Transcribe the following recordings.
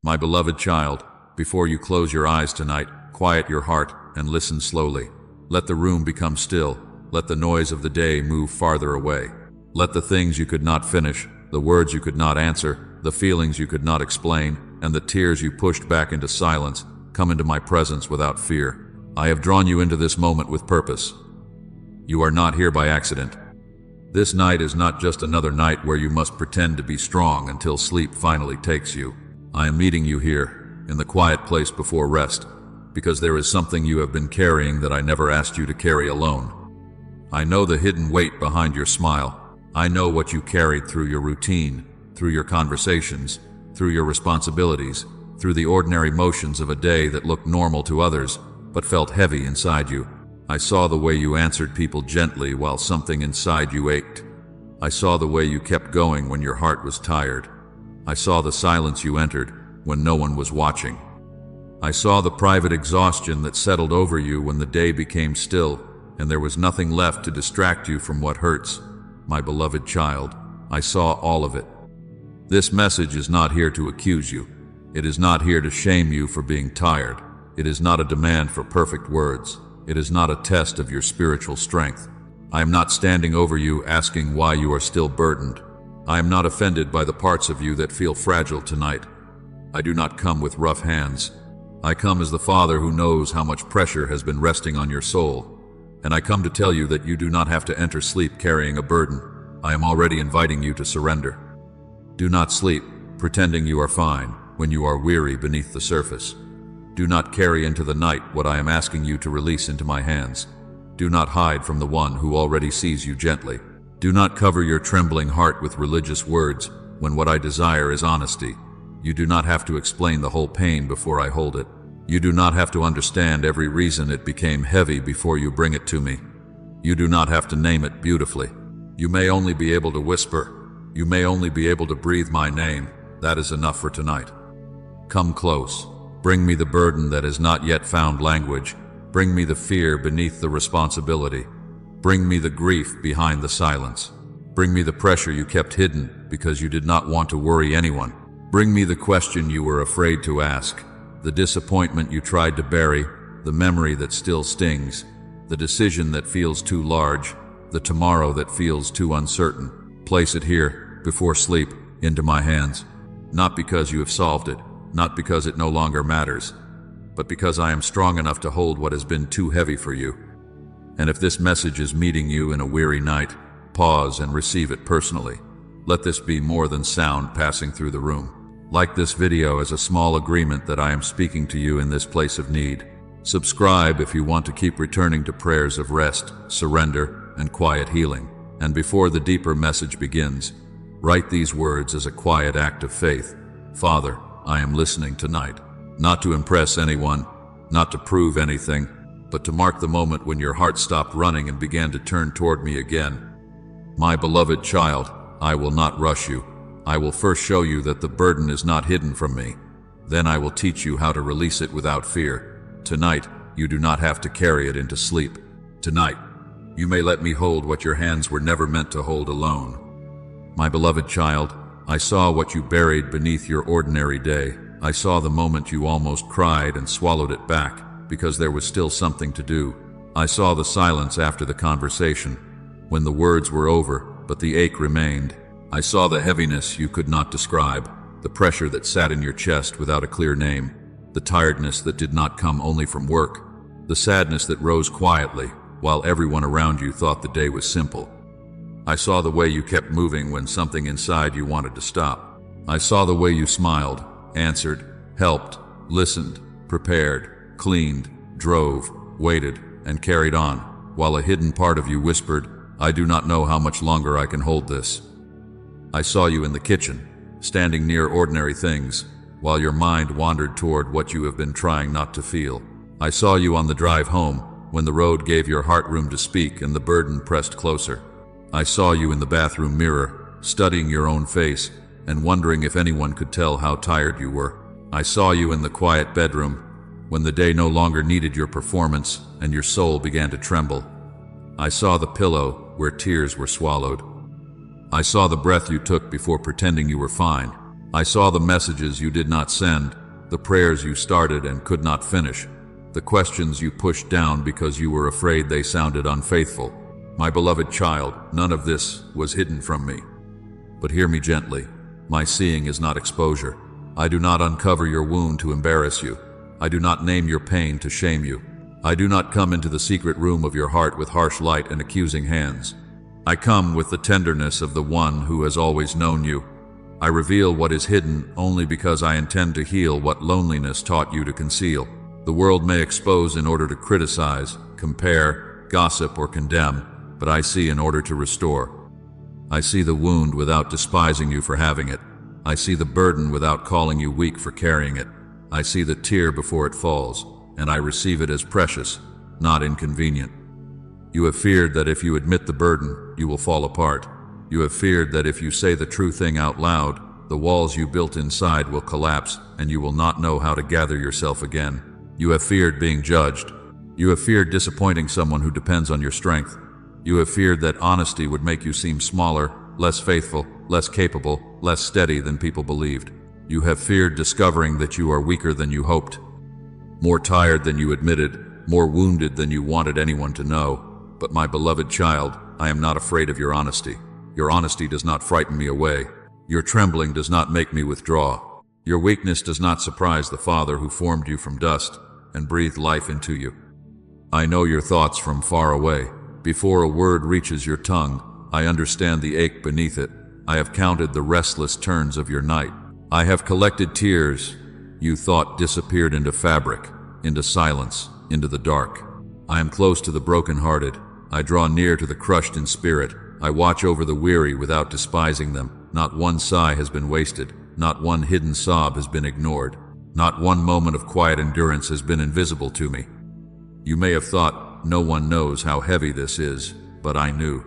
My beloved child, before you close your eyes tonight, quiet your heart and listen slowly. Let the room become still. Let the noise of the day move farther away. Let the things you could not finish, the words you could not answer, the feelings you could not explain, and the tears you pushed back into silence come into my presence without fear. I have drawn you into this moment with purpose. You are not here by accident. This night is not just another night where you must pretend to be strong until sleep finally takes you. I am meeting you here, in the quiet place before rest, because there is something you have been carrying that I never asked you to carry alone. I know the hidden weight behind your smile. I know what you carried through your routine, through your conversations, through your responsibilities, through the ordinary motions of a day that looked normal to others, but felt heavy inside you. I saw the way you answered people gently while something inside you ached. I saw the way you kept going when your heart was tired. I saw the silence you entered when no one was watching. I saw the private exhaustion that settled over you when the day became still and there was nothing left to distract you from what hurts. My beloved child, I saw all of it. This message is not here to accuse you. It is not here to shame you for being tired. It is not a demand for perfect words. It is not a test of your spiritual strength. I am not standing over you asking why you are still burdened. I am not offended by the parts of you that feel fragile tonight. I do not come with rough hands. I come as the Father who knows how much pressure has been resting on your soul. And I come to tell you that you do not have to enter sleep carrying a burden. I am already inviting you to surrender. Do not sleep, pretending you are fine, when you are weary beneath the surface. Do not carry into the night what I am asking you to release into my hands. Do not hide from the one who already sees you gently. Do not cover your trembling heart with religious words, when what I desire is honesty. You do not have to explain the whole pain before I hold it. You do not have to understand every reason it became heavy before you bring it to me. You do not have to name it beautifully. You may only be able to whisper. You may only be able to breathe my name. That is enough for tonight. Come close. Bring me the burden that has not yet found language. Bring me the fear beneath the responsibility. Bring me the grief behind the silence. Bring me the pressure you kept hidden because you did not want to worry anyone. Bring me the question you were afraid to ask. The disappointment you tried to bury, the memory that still stings, the decision that feels too large, the tomorrow that feels too uncertain. Place it here, before sleep, into my hands. Not because you have solved it, not because it no longer matters, but because I am strong enough to hold what has been too heavy for you. And if this message is meeting you in a weary night, pause and receive it personally. Let this be more than sound passing through the room. Like this video as a small agreement that I am speaking to you in this place of need. Subscribe if you want to keep returning to prayers of rest, surrender, and quiet healing. And before the deeper message begins, write these words as a quiet act of faith. Father, I am listening tonight, not to impress anyone, not to prove anything, but to mark the moment when your heart stopped running and began to turn toward me again. My beloved child, I will not rush you. I will first show you that the burden is not hidden from me. Then I will teach you how to release it without fear. Tonight, you do not have to carry it into sleep. Tonight, you may let me hold what your hands were never meant to hold alone. My beloved child, I saw what you buried beneath your ordinary day. I saw the moment you almost cried and swallowed it back because there was still something to do. I saw the silence after the conversation, when the words were over, but the ache remained. I saw the heaviness you could not describe, the pressure that sat in your chest without a clear name, the tiredness that did not come only from work, the sadness that rose quietly while everyone around you thought the day was simple. I saw the way you kept moving when something inside you wanted to stop. I saw the way you smiled, answered, helped, listened, prepared, cleaned, drove, waited, and carried on, while a hidden part of you whispered, I do not know how much longer I can hold this. I saw you in the kitchen, standing near ordinary things, while your mind wandered toward what you have been trying not to feel. I saw you on the drive home, when the road gave your heart room to speak and the burden pressed closer. I saw you in the bathroom mirror, studying your own face, and wondering if anyone could tell how tired you were. I saw you in the quiet bedroom, when the day no longer needed your performance and your soul began to tremble. I saw the pillow where tears were swallowed. I saw the breath you took before pretending you were fine. I saw the messages you did not send, the prayers you started and could not finish, the questions you pushed down because you were afraid they sounded unfaithful. My beloved child, none of this was hidden from me. But hear me gently. My seeing is not exposure. I do not uncover your wound to embarrass you. I do not name your pain to shame you. I do not come into the secret room of your heart with harsh light and accusing hands. I come with the tenderness of the one who has always known you. I reveal what is hidden only because I intend to heal what loneliness taught you to conceal. The world may expose in order to criticize, compare, gossip, or condemn, but I see in order to restore. I see the wound without despising you for having it. I see the burden without calling you weak for carrying it. I see the tear before it falls, and I receive it as precious, not inconvenient. You have feared that if you admit the burden, you will fall apart. You have feared that if you say the true thing out loud, the walls you built inside will collapse and you will not know how to gather yourself again. You have feared being judged. You have feared disappointing someone who depends on your strength. You have feared that honesty would make you seem smaller, less faithful, less capable, less steady than people believed. You have feared discovering that you are weaker than you hoped, more tired than you admitted, more wounded than you wanted anyone to know. But my beloved child, I am not afraid of your honesty. Your honesty does not frighten me away. Your trembling does not make me withdraw. Your weakness does not surprise the Father who formed you from dust and breathed life into you. I know your thoughts from far away. Before a word reaches your tongue, I understand the ache beneath it. I have counted the restless turns of your night. I have collected tears you thought disappeared into fabric, into silence, into the dark. I am close to the brokenhearted. I draw near to the crushed in spirit. I watch over the weary without despising them. Not one sigh has been wasted. Not one hidden sob has been ignored. Not one moment of quiet endurance has been invisible to me. You may have thought, no one knows how heavy this is, but I knew.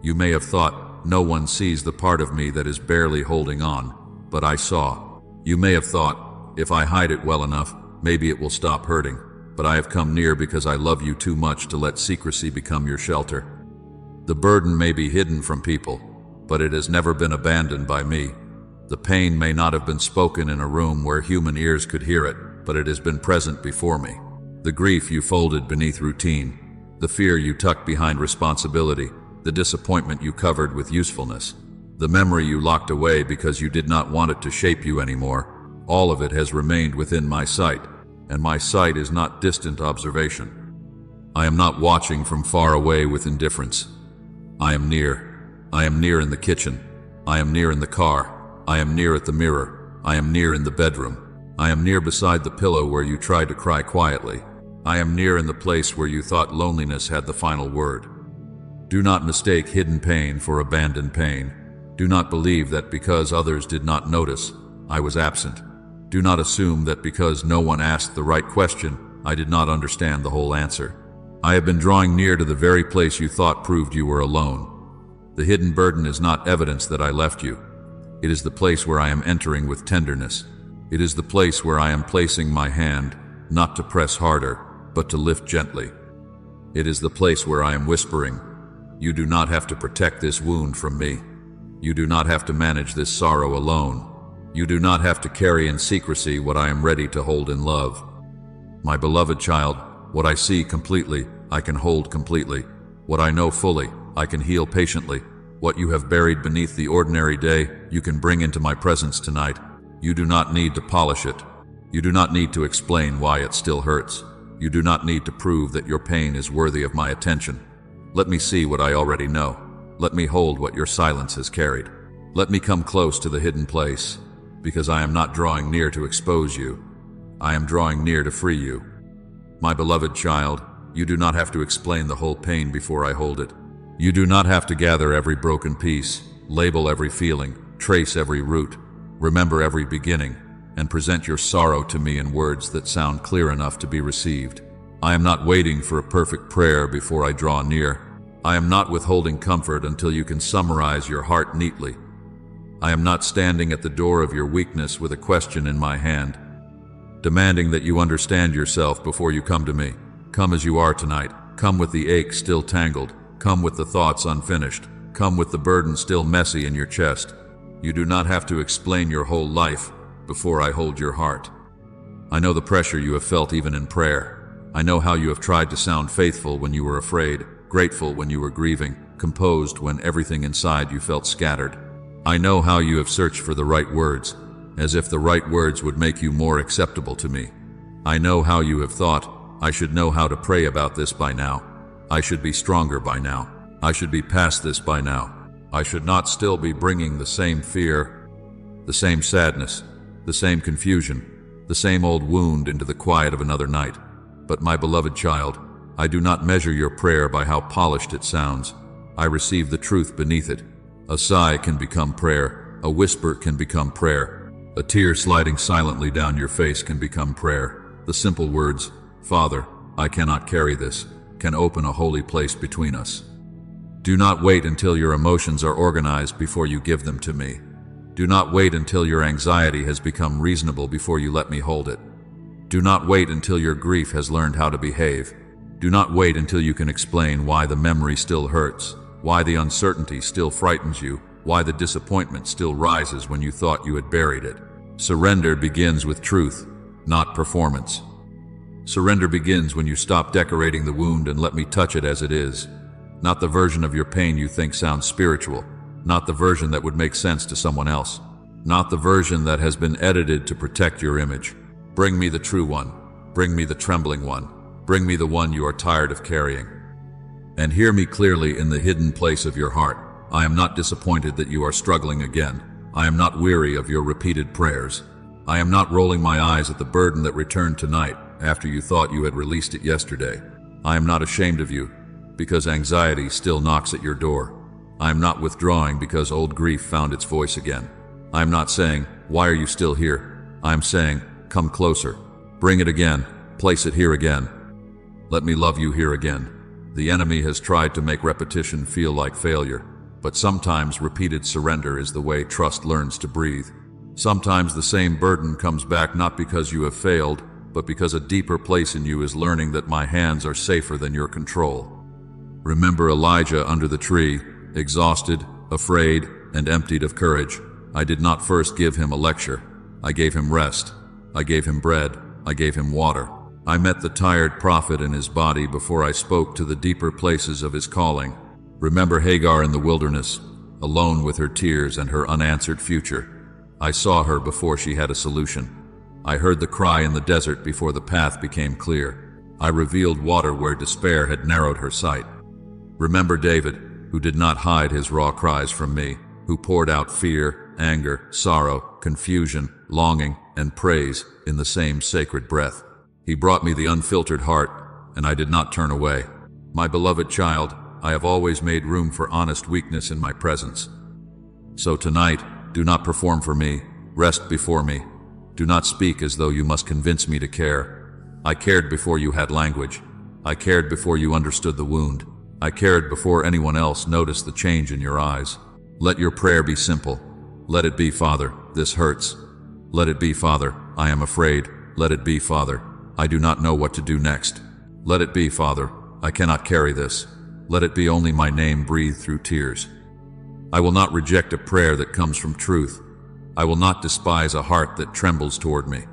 You may have thought, no one sees the part of me that is barely holding on, but I saw. You may have thought, if I hide it well enough, maybe it will stop hurting. But I have come near because I love you too much to let secrecy become your shelter. The burden may be hidden from people, but it has never been abandoned by me. The pain may not have been spoken in a room where human ears could hear it, but it has been present before me. The grief you folded beneath routine, the fear you tucked behind responsibility, the disappointment you covered with usefulness, the memory you locked away because you did not want it to shape you anymore, all of it has remained within my sight. And my sight is not distant observation. I am not watching from far away with indifference. I am near. I am near in the kitchen. I am near in the car. I am near at the mirror. I am near in the bedroom. I am near beside the pillow where you tried to cry quietly. I am near in the place where you thought loneliness had the final word. Do not mistake hidden pain for abandoned pain. Do not believe that because others did not notice, I was absent. Do not assume that because no one asked the right question, I did not understand the whole answer. I have been drawing near to the very place you thought proved you were alone. The hidden burden is not evidence that I left you. It is the place where I am entering with tenderness. It is the place where I am placing my hand, not to press harder, but to lift gently. It is the place where I am whispering, you do not have to protect this wound from me. You do not have to manage this sorrow alone. You do not have to carry in secrecy what I am ready to hold in love. My beloved child, what I see completely, I can hold completely. What I know fully, I can heal patiently. What you have buried beneath the ordinary day, you can bring into my presence tonight. You do not need to polish it. You do not need to explain why it still hurts. You do not need to prove that your pain is worthy of my attention. Let me see what I already know. Let me hold what your silence has carried. Let me come close to the hidden place. Because I am not drawing near to expose you. I am drawing near to free you. My beloved child, you do not have to explain the whole pain before I hold it. You do not have to gather every broken piece, label every feeling, trace every root, remember every beginning, and present your sorrow to me in words that sound clear enough to be received. I am not waiting for a perfect prayer before I draw near. I am not withholding comfort until you can summarize your heart neatly. I am not standing at the door of your weakness with a question in my hand, demanding that you understand yourself before you come to me. Come as you are tonight. Come with the ache still tangled. Come with the thoughts unfinished. Come with the burden still messy in your chest. You do not have to explain your whole life before I hold your heart. I know the pressure you have felt even in prayer. I know how you have tried to sound faithful when you were afraid, grateful when you were grieving, composed when everything inside you felt scattered. I know how you have searched for the right words, as if the right words would make you more acceptable to me. I know how you have thought, I should know how to pray about this by now. I should be stronger by now. I should be past this by now. I should not still be bringing the same fear, the same sadness, the same confusion, the same old wound into the quiet of another night. But my beloved child, I do not measure your prayer by how polished it sounds. I receive the truth beneath it. A sigh can become prayer. A whisper can become prayer. A tear sliding silently down your face can become prayer. The simple words, "Father, I cannot carry this," can open a holy place between us. Do not wait until your emotions are organized before you give them to me. Do not wait until your anxiety has become reasonable before you let me hold it. Do not wait until your grief has learned how to behave. Do not wait until you can explain why the memory still hurts, why the uncertainty still frightens you, why the disappointment still rises when you thought you had buried it. Surrender begins with truth, not performance. Surrender begins when you stop decorating the wound and let me touch it as it is. Not the version of your pain you think sounds spiritual, not the version that would make sense to someone else, not the version that has been edited to protect your image. Bring me the true one. Bring me the trembling one. Bring me the one you are tired of carrying. And hear me clearly in the hidden place of your heart. I am not disappointed that you are struggling again. I am not weary of your repeated prayers. I am not rolling my eyes at the burden that returned tonight after you thought you had released it yesterday. I am not ashamed of you, because anxiety still knocks at your door. I am not withdrawing because old grief found its voice again. I am not saying, "Why are you still here?" I am saying, "Come closer. Bring it again. Place it here again. Let me love you here again." The enemy has tried to make repetition feel like failure, but sometimes repeated surrender is the way trust learns to breathe. Sometimes the same burden comes back not because you have failed, but because a deeper place in you is learning that my hands are safer than your control. Remember Elijah under the tree, exhausted, afraid, and emptied of courage. I did not first give him a lecture. I gave him rest. I gave him bread. I gave him water. I met the tired prophet in his body before I spoke to the deeper places of his calling. Remember Hagar in the wilderness, alone with her tears and her unanswered future. I saw her before she had a solution. I heard the cry in the desert before the path became clear. I revealed water where despair had narrowed her sight. Remember David, who did not hide his raw cries from me, who poured out fear, anger, sorrow, confusion, longing, and praise in the same sacred breath. He brought me the unfiltered heart, and I did not turn away. My beloved child, I have always made room for honest weakness in my presence. So tonight, do not perform for me, rest before me. Do not speak as though you must convince me to care. I cared before you had language. I cared before you understood the wound. I cared before anyone else noticed the change in your eyes. Let your prayer be simple. Let it be, Father, this hurts. Let it be, Father, I am afraid. Let it be, Father, I do not know what to do next. Let it be, Father, I cannot carry this. Let it be only my name breathed through tears. I will not reject a prayer that comes from truth. I will not despise a heart that trembles toward me.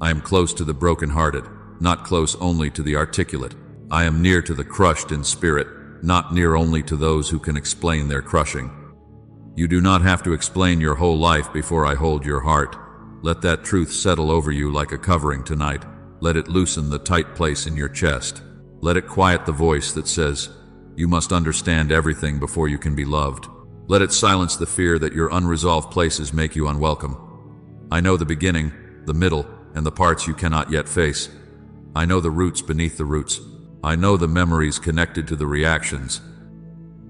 I am close to the brokenhearted, not close only to the articulate. I am near to the crushed in spirit, not near only to those who can explain their crushing. You do not have to explain your whole life before I hold your heart. Let that truth settle over you like a covering tonight. Let it loosen the tight place in your chest. Let it quiet the voice that says, "You must understand everything before you can be loved." Let it silence the fear that your unresolved places make you unwelcome. I know the beginning, the middle, and the parts you cannot yet face. I know the roots beneath the roots. I know the memories connected to the reactions,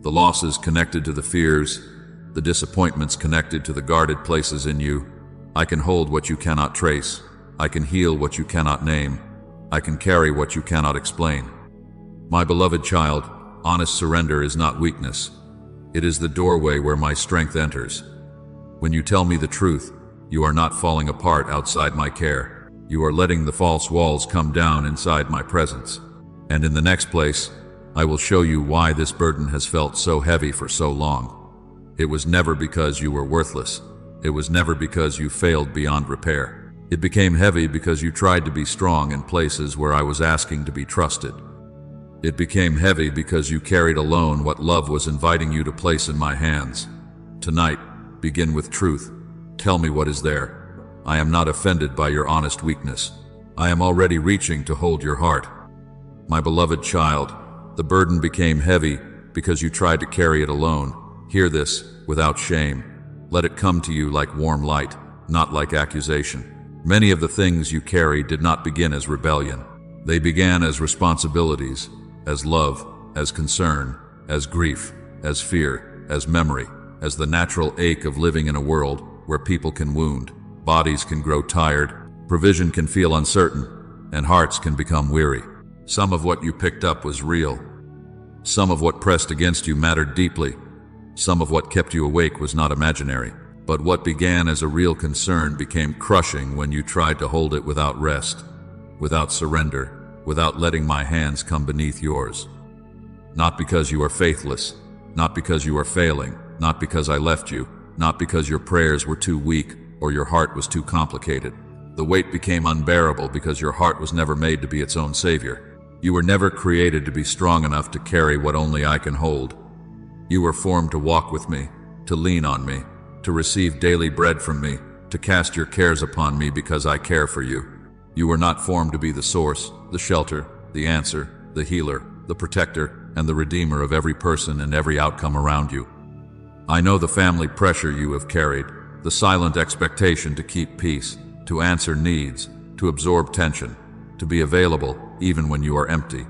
the losses connected to the fears, the disappointments connected to the guarded places in you. I can hold what you cannot trace. I can heal what you cannot name. I can carry what you cannot explain. My beloved child, honest surrender is not weakness. It is the doorway where my strength enters. When you tell me the truth, you are not falling apart outside my care. You are letting the false walls come down inside my presence. And in the next place, I will show you why this burden has felt so heavy for so long. It was never because you were worthless. It was never because you failed beyond repair. It became heavy because you tried to be strong in places where I was asking to be trusted. It became heavy because you carried alone what love was inviting you to place in my hands. Tonight, begin with truth. Tell me what is there. I am not offended by your honest weakness. I am already reaching to hold your heart. My beloved child, the burden became heavy because you tried to carry it alone. Hear this without shame. Let it come to you like warm light, not like accusation. Many of the things you carry did not begin as rebellion. They began as responsibilities, as love, as concern, as grief, as fear, as memory, as the natural ache of living in a world where people can wound, bodies can grow tired, provision can feel uncertain, and hearts can become weary. Some of what you picked up was real. Some of what pressed against you mattered deeply. Some of what kept you awake was not imaginary. But what began as a real concern became crushing when you tried to hold it without rest, without surrender, without letting my hands come beneath yours. Not because you are faithless, not because you are failing, not because I left you, not because your prayers were too weak or your heart was too complicated. The weight became unbearable because your heart was never made to be its own savior. You were never created to be strong enough to carry what only I can hold. You were formed to walk with me, to lean on me, to receive daily bread from me, to cast your cares upon me because I care for you. You were not formed to be the source, the shelter, the answer, the healer, the protector, and the redeemer of every person and every outcome around you. I know the family pressure you have carried, the silent expectation to keep peace, to answer needs, to absorb tension, to be available even when you are empty.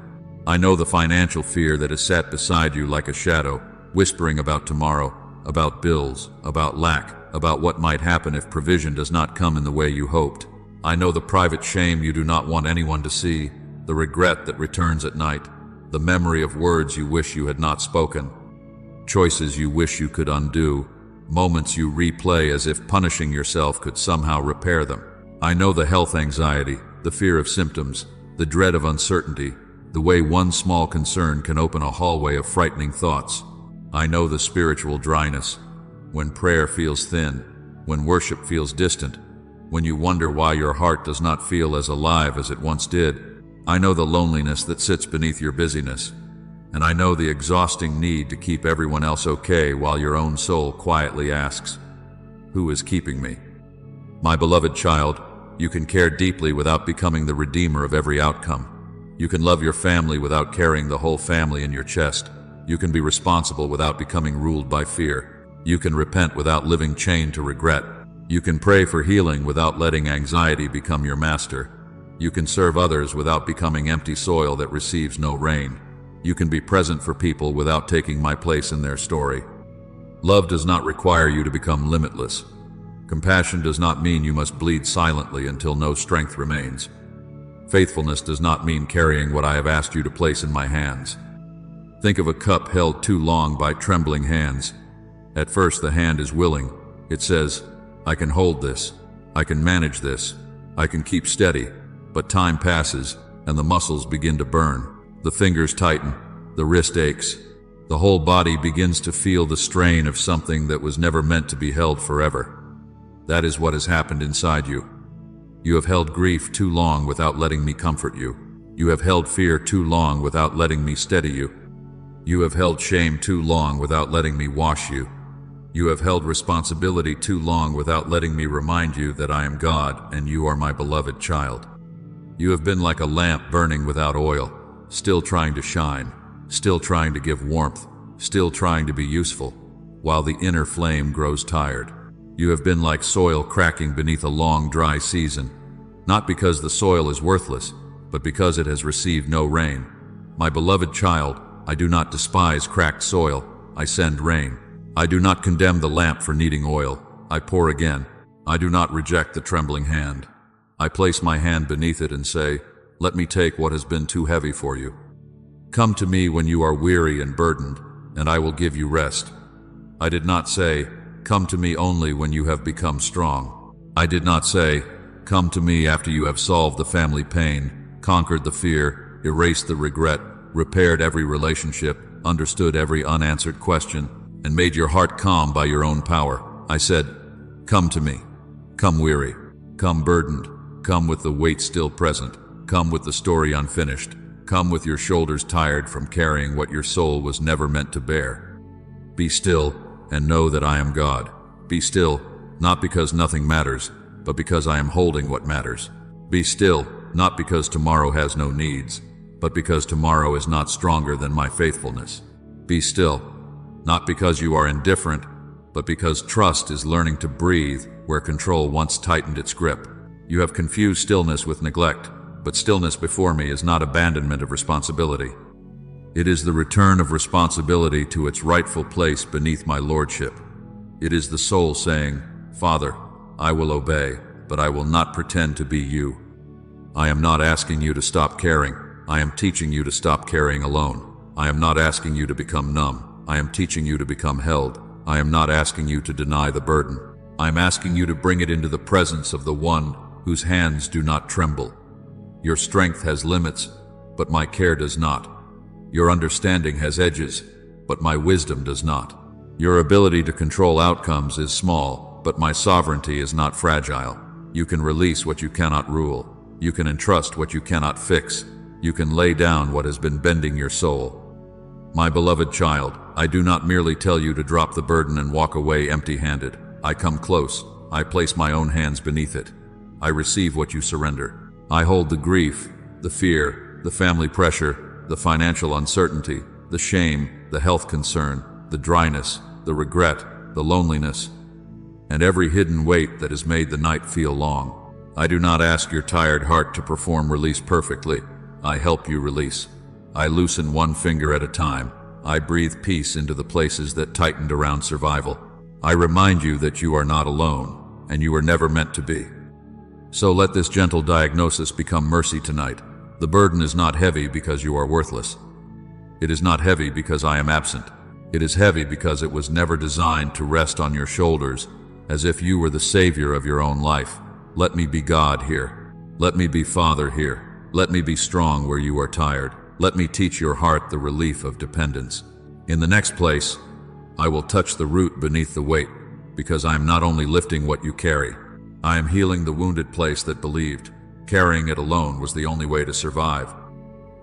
I know the financial fear that has sat beside you like a shadow, whispering about tomorrow, about bills, about lack, about what might happen if provision does not come in the way you hoped. I know the private shame you do not want anyone to see, the regret that returns at night, the memory of words you wish you had not spoken, choices you wish you could undo, moments you replay as if punishing yourself could somehow repair them. I know the health anxiety, the fear of symptoms, the dread of uncertainty, the way one small concern can open a hallway of frightening thoughts. I know the spiritual dryness, when prayer feels thin, when worship feels distant, when you wonder why your heart does not feel as alive as it once did. I know the loneliness that sits beneath your busyness, and I know the exhausting need to keep everyone else okay while your own soul quietly asks, "Who is keeping me?" My beloved child, you can care deeply without becoming the redeemer of every outcome. You can love your family without carrying the whole family in your chest. You can be responsible without becoming ruled by fear. You can repent without living chained to regret. You can pray for healing without letting anxiety become your master. You can serve others without becoming empty soil that receives no rain. You can be present for people without taking my place in their story. Love does not require you to become limitless. Compassion does not mean you must bleed silently until no strength remains. Faithfulness does not mean carrying what I have asked you to place in my hands. Think of a cup held too long by trembling hands. At first the hand is willing. It says, "I can hold this. I can manage this. I can keep steady." But time passes, and the muscles begin to burn. The fingers tighten. The wrist aches. The whole body begins to feel the strain of something that was never meant to be held forever. That is what has happened inside you. You have held grief too long without letting me comfort you. You have held fear too long without letting me steady you. You have held shame too long without letting me wash you. You have held responsibility too long without letting me remind you that I am God and you are my beloved child. You have been like a lamp burning without oil, still trying to shine, still trying to give warmth, still trying to be useful, while the inner flame grows tired. You have been like soil cracking beneath a long, dry season, not because the soil is worthless, but because it has received no rain. My beloved child, I do not despise cracked soil. I send rain. I do not condemn the lamp for needing oil. I pour again. I do not reject the trembling hand. I place my hand beneath it and say, "Let me take what has been too heavy for you. Come to me when you are weary and burdened, and I will give you rest." I did not say, "Come to me only when you have become strong." I did not say, "Come to me after you have solved the family pain, conquered the fear, erased the regret, repaired every relationship, understood every unanswered question, and made your heart calm by your own power." I said, Come to me. Come weary. Come burdened. Come with the weight still present. Come with the story unfinished. Come with your shoulders tired from carrying what your soul was never meant to bear. Be still and know that I am God. Be still, not because nothing matters, but because I am holding what matters. Be still, not because tomorrow has no needs, but because tomorrow is not stronger than my faithfulness. Be still, not because you are indifferent, but because trust is learning to breathe where control once tightened its grip. You have confused stillness with neglect, but stillness before me is not abandonment of responsibility. It is the return of responsibility to its rightful place beneath my lordship. It is the soul saying, Father, I will obey, but I will not pretend to be you. I am not asking you to stop caring. I am teaching you to stop carrying alone. I am not asking you to become numb. I am teaching you to become held. I am not asking you to deny the burden. I am asking you to bring it into the presence of the one whose hands do not tremble. Your strength has limits, but my care does not. Your understanding has edges, but my wisdom does not. Your ability to control outcomes is small, but my sovereignty is not fragile. You can release what you cannot rule. You can entrust what you cannot fix. You can lay down what has been bending your soul. My beloved child, I do not merely tell you to drop the burden and walk away empty-handed. I come close. I place my own hands beneath it. I receive what you surrender. I hold the grief, the fear, the family pressure, the financial uncertainty, the shame, the health concern, the dryness, the regret, the loneliness, and every hidden weight that has made the night feel long. I do not ask your tired heart to perform release perfectly. I help you release. I loosen one finger at a time. I breathe peace into the places that tightened around survival. I remind you that you are not alone, and you were never meant to be. So let this gentle diagnosis become mercy tonight. The burden is not heavy because you are worthless. It is not heavy because I am absent. It is heavy because it was never designed to rest on your shoulders, as if you were the savior of your own life. Let me be God here. Let me be Father here. Let me be strong where you are tired. Let me teach your heart the relief of dependence. In the next place, I will touch the root beneath the weight, because I am not only lifting what you carry, I am healing the wounded place that believed carrying it alone was the only way to survive.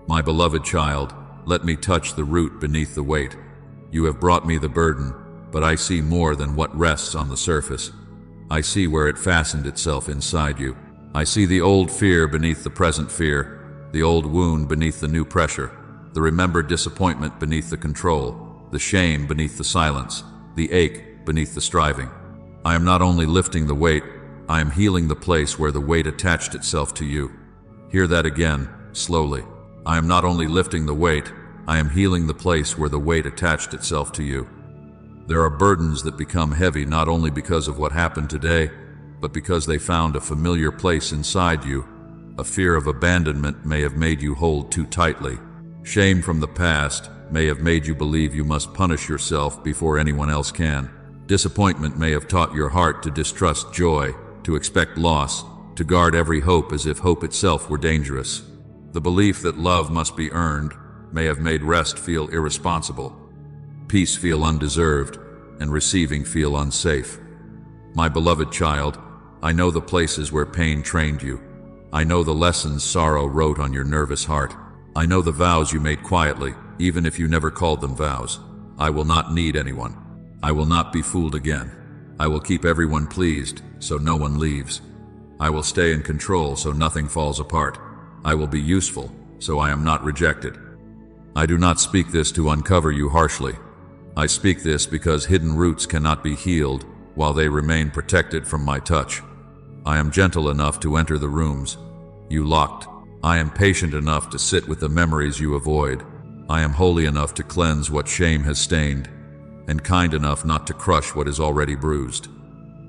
My beloved child, let me touch the root beneath the weight. You have brought me the burden, but I see more than what rests on the surface. I see where it fastened itself inside you. I see the old fear beneath the present fear, the old wound beneath the new pressure, the remembered disappointment beneath the control, the shame beneath the silence, the ache beneath the striving. I am not only lifting the weight, I am healing the place where the weight attached itself to you. Hear that again, slowly. I am not only lifting the weight, I am healing the place where the weight attached itself to you. There are burdens that become heavy not only because of what happened today, but because they found a familiar place inside you. A fear of abandonment may have made you hold too tightly. Shame from the past may have made you believe you must punish yourself before anyone else can. Disappointment may have taught your heart to distrust joy, to expect loss, to guard every hope as if hope itself were dangerous. The belief that love must be earned may have made rest feel irresponsible, peace feel undeserved, and receiving feel unsafe. My beloved child, I know the places where pain trained you. I know the lessons sorrow wrote on your nervous heart. I know the vows you made quietly, even if you never called them vows. I will not need anyone. I will not be fooled again. I will keep everyone pleased, so no one leaves. I will stay in control so nothing falls apart. I will be useful, so I am not rejected. I do not speak this to uncover you harshly. I speak this because hidden roots cannot be healed while they remain protected from my touch. I am gentle enough to enter the rooms you locked. I am patient enough to sit with the memories you avoid. I am holy enough to cleanse what shame has stained, and kind enough not to crush what is already bruised.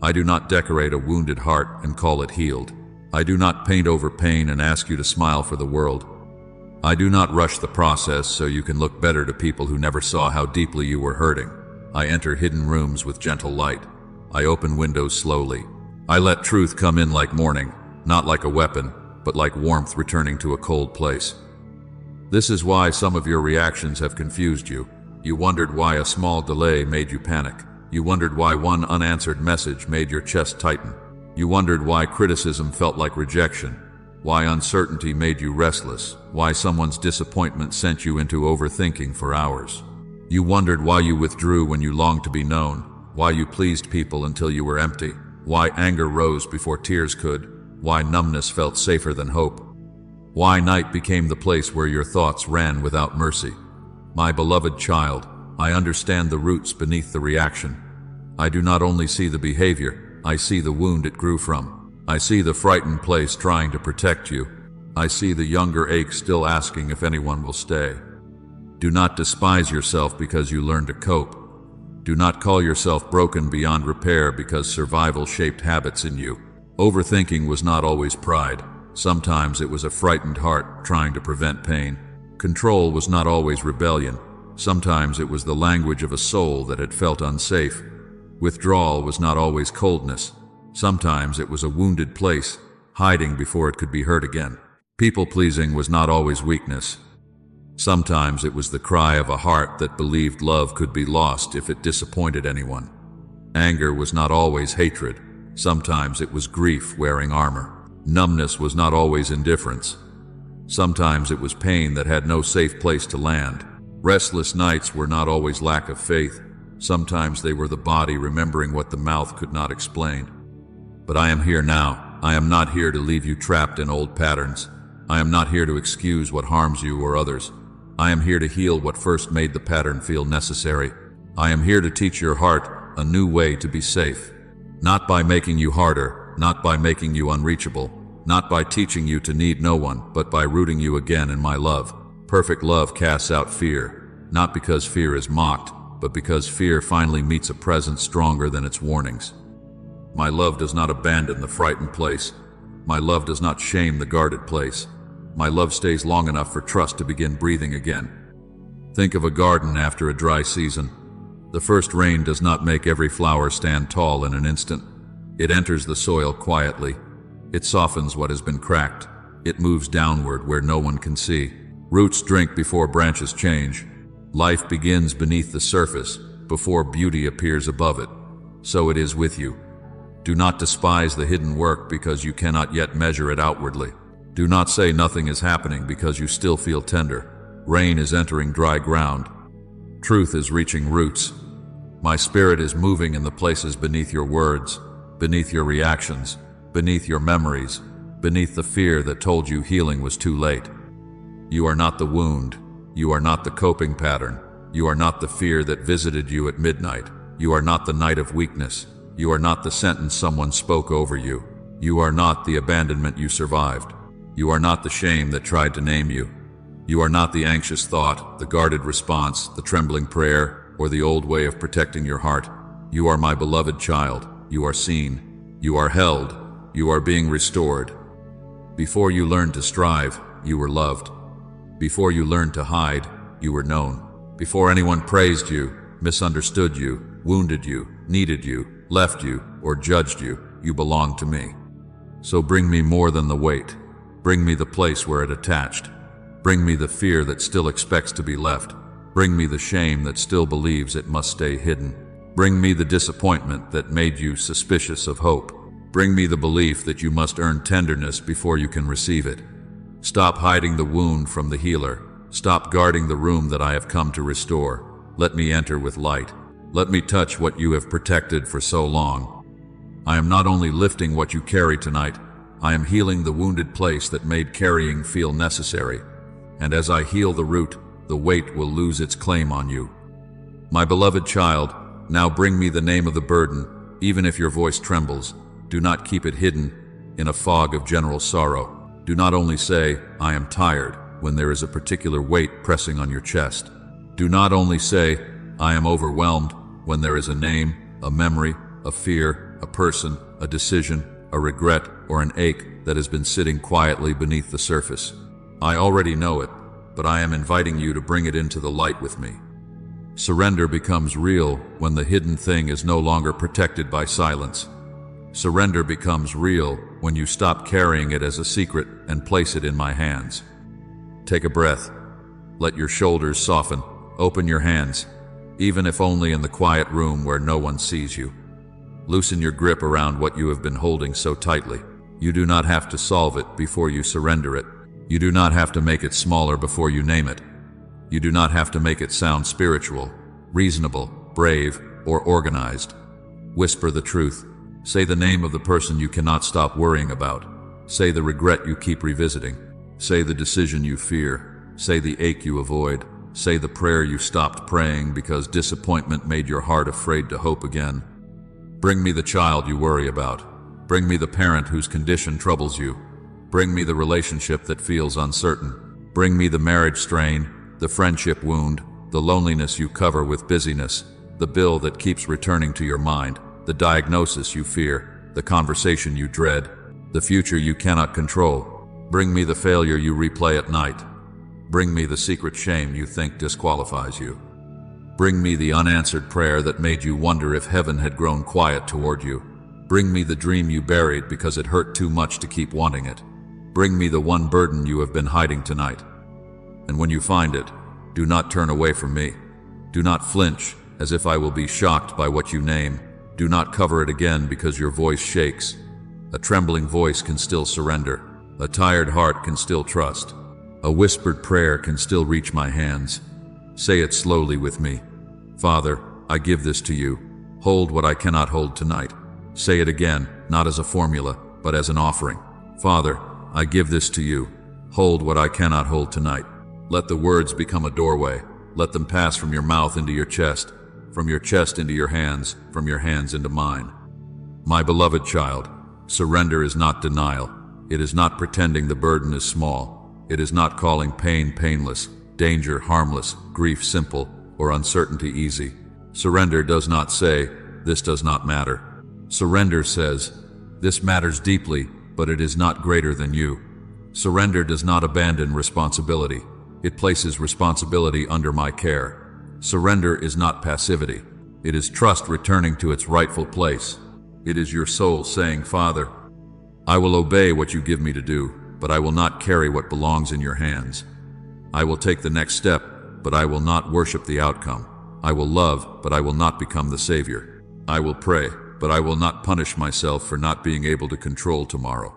I do not decorate a wounded heart and call it healed. I do not paint over pain and ask you to smile for the world. I do not rush the process so you can look better to people who never saw how deeply you were hurting. I enter hidden rooms with gentle light. I open windows slowly. I let truth come in like morning, not like a weapon, but like warmth returning to a cold place. This is why some of your reactions have confused you. You wondered why a small delay made you panic. You wondered why one unanswered message made your chest tighten. You wondered why criticism felt like rejection, why uncertainty made you restless, why someone's disappointment sent you into overthinking for hours. You wondered why you withdrew when you longed to be known, why you pleased people until you were empty, why anger rose before tears could, why numbness felt safer than hope, why night became the place where your thoughts ran without mercy. My beloved child, I understand the roots beneath the reaction. I do not only see the behavior, I see the wound it grew from. I see the frightened place trying to protect you. I see the younger ache still asking if anyone will stay. Do not despise yourself because you learn to cope. Do not call yourself broken beyond repair because survival shaped habits in you. Overthinking was not always pride. Sometimes it was a frightened heart trying to prevent pain. Control was not always rebellion. Sometimes it was the language of a soul that had felt unsafe. Withdrawal was not always coldness. Sometimes it was a wounded place, hiding before it could be hurt again. People-pleasing was not always weakness. Sometimes it was the cry of a heart that believed love could be lost if it disappointed anyone. Anger was not always hatred. Sometimes it was grief wearing armor. Numbness was not always indifference. Sometimes it was pain that had no safe place to land. Restless nights were not always lack of faith. Sometimes they were the body remembering what the mouth could not explain. But I am here now. I am not here to leave you trapped in old patterns. I am not here to excuse what harms you or others. I am here to heal what first made the pattern feel necessary. I am here to teach your heart a new way to be safe. Not by making you harder, not by making you unreachable, not by teaching you to need no one, but by rooting you again in my love. Perfect love casts out fear, not because fear is mocked, but because fear finally meets a presence stronger than its warnings. My love does not abandon the frightened place. My love does not shame the guarded place. My love stays long enough for trust to begin breathing again. Think of a garden after a dry season. The first rain does not make every flower stand tall in an instant. It enters the soil quietly. It softens what has been cracked. It moves downward where no one can see. Roots drink before branches change. Life begins beneath the surface, before beauty appears above it. So it is with you. Do not despise the hidden work because you cannot yet measure it outwardly. Do not say nothing is happening because you still feel tender. Rain is entering dry ground. Truth is reaching roots. My spirit is moving in the places beneath your words, beneath your reactions, beneath your memories, beneath the fear that told you healing was too late. You are not the wound. You are not the coping pattern. You are not the fear that visited you at midnight. You are not the night of weakness. You are not the sentence someone spoke over you. You are not the abandonment you survived. You are not the shame that tried to name you. You are not the anxious thought, the guarded response, the trembling prayer, or the old way of protecting your heart. You are my beloved child. You are seen. You are held. You are being restored. Before you learned to strive, you were loved. Before you learned to hide, you were known. Before anyone praised you, misunderstood you, wounded you, needed you, left you, or judged you, you belonged to me. So bring me more than the weight. Bring me the place where it attached. Bring me the fear that still expects to be left. Bring me the shame that still believes it must stay hidden. Bring me the disappointment that made you suspicious of hope. Bring me the belief that you must earn tenderness before you can receive it. Stop hiding the wound from the healer. Stop guarding the room that I have come to restore. Let me enter with light. Let me touch what you have protected for so long. I am not only lifting what you carry tonight, I am healing the wounded place that made carrying feel necessary. And as I heal the root, the weight will lose its claim on you. My beloved child, now bring me the name of the burden, even if your voice trembles. Do not keep it hidden in a fog of general sorrow. Do not only say, I am tired, when there is a particular weight pressing on your chest. Do not only say, I am overwhelmed, when there is a name, a memory, a fear, a person, a decision, a regret, or an ache that has been sitting quietly beneath the surface. I already know it, but I am inviting you to bring it into the light with me. Surrender becomes real when the hidden thing is no longer protected by silence. Surrender becomes real when you stop carrying it as a secret and place it in my hands. Take a breath. Let your shoulders soften. Open your hands. even if only in the quiet room where no one sees you. Loosen your grip around what you have been holding so tightly. You do not have to solve it before you surrender it. You do not have to make it smaller before you name it. You do not have to make it sound spiritual, reasonable, brave, or organized. Whisper the truth. Say the name of the person you cannot stop worrying about. Say the regret you keep revisiting. Say the decision you fear. Say the ache you avoid. Say the prayer you stopped praying because disappointment made your heart afraid to hope again. Bring me the child you worry about. Bring me the parent whose condition troubles you. Bring me the relationship that feels uncertain. Bring me the marriage strain, the friendship wound, the loneliness you cover with busyness, the bill that keeps returning to your mind, the diagnosis you fear, the conversation you dread, the future you cannot control. Bring me the failure you replay at night. Bring me the secret shame you think disqualifies you. Bring me the unanswered prayer that made you wonder if heaven had grown quiet toward you. Bring me the dream you buried because it hurt too much to keep wanting it. Bring me the one burden you have been hiding tonight. And when you find it, do not turn away from me. Do not flinch, as if I will be shocked by what you name. Do not cover it again because your voice shakes. A trembling voice can still surrender. A tired heart can still trust. A whispered prayer can still reach my hands. Say it slowly with me. Father, I give this to you. Hold what I cannot hold tonight. Say it again, not as a formula, but as an offering. Father, I give this to you. Hold what I cannot hold tonight. Let the words become a doorway. Let them pass from your mouth into your chest, from your chest into your hands, from your hands into mine. My beloved child, surrender is not denial. It is not pretending the burden is small. It is not calling pain painless, danger harmless, grief simple, or uncertainty easy. Surrender does not say, this does not matter. Surrender says, this matters deeply, but it is not greater than you. Surrender does not abandon responsibility. It places responsibility under my care. Surrender is not passivity. It is trust returning to its rightful place. It is your soul saying, Father, I will obey what you give me to do, but I will not carry what belongs in your hands. I will take the next step, but I will not worship the outcome. I will love, but I will not become the savior. I will pray, but I will not punish myself for not being able to control tomorrow.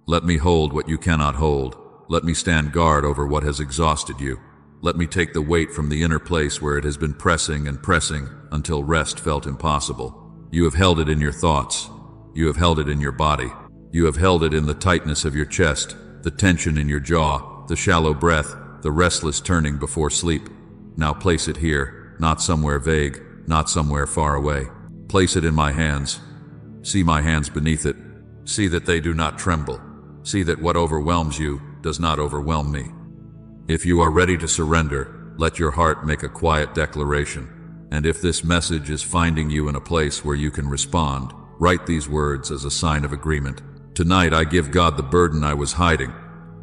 Let me hold what you cannot hold. Let me stand guard over what has exhausted you. Let me take the weight from the inner place where it has been pressing and pressing until rest felt impossible. You have held it in your thoughts. You have held it in your body. You have held it in the tightness of your chest, the tension in your jaw, the shallow breath, the restless turning before sleep. Now place it here, not somewhere vague, not somewhere far away. Place it in my hands. See my hands beneath it. See that they do not tremble. See that what overwhelms you does not overwhelm me. If you are ready to surrender, let your heart make a quiet declaration. And if this message is finding you in a place where you can respond, write these words as a sign of agreement. Tonight I give God the burden I was hiding,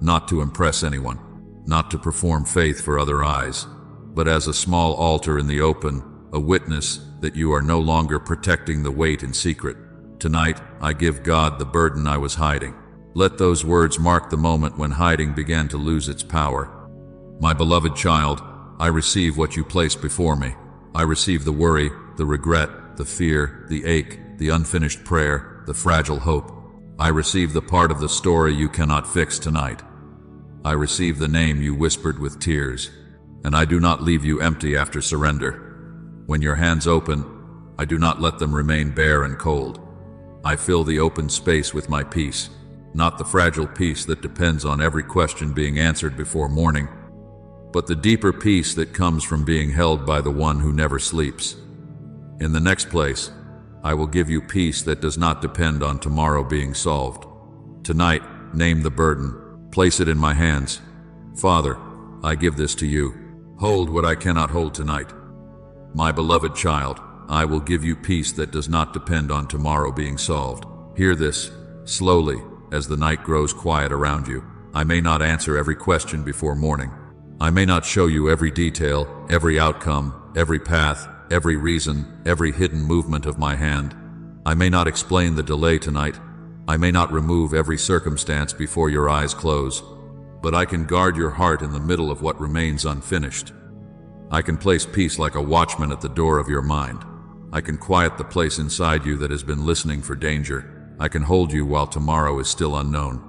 not to impress anyone, not to perform faith for other eyes, but as a small altar in the open, a witness that you are no longer protecting the weight in secret. Tonight I give God the burden I was hiding. Let those words mark the moment when hiding began to lose its power. My beloved child, I receive what you place before me. I receive the worry, the regret, the fear, the ache, the unfinished prayer, the fragile hope. I receive the part of the story you cannot fix tonight. I receive the name you whispered with tears, and I do not leave you empty after surrender. When your hands open, I do not let them remain bare and cold. I fill the open space with my peace, not the fragile peace that depends on every question being answered before morning, but the deeper peace that comes from being held by the one who never sleeps. In the next place, I will give you peace that does not depend on tomorrow being solved. Tonight, name the burden. Place it in my hands. Father, I give this to you. Hold what I cannot hold tonight. My beloved child, I will give you peace that does not depend on tomorrow being solved. Hear this, slowly, as the night grows quiet around you. I may not answer every question before morning. I may not show you every detail, every outcome, every path, every reason, every hidden movement of my hand. I may not explain the delay tonight. I may not remove every circumstance before your eyes close, but I can guard your heart in the middle of what remains unfinished. I can place peace like a watchman at the door of your mind. I can quiet the place inside you that has been listening for danger. I can hold you while tomorrow is still unknown.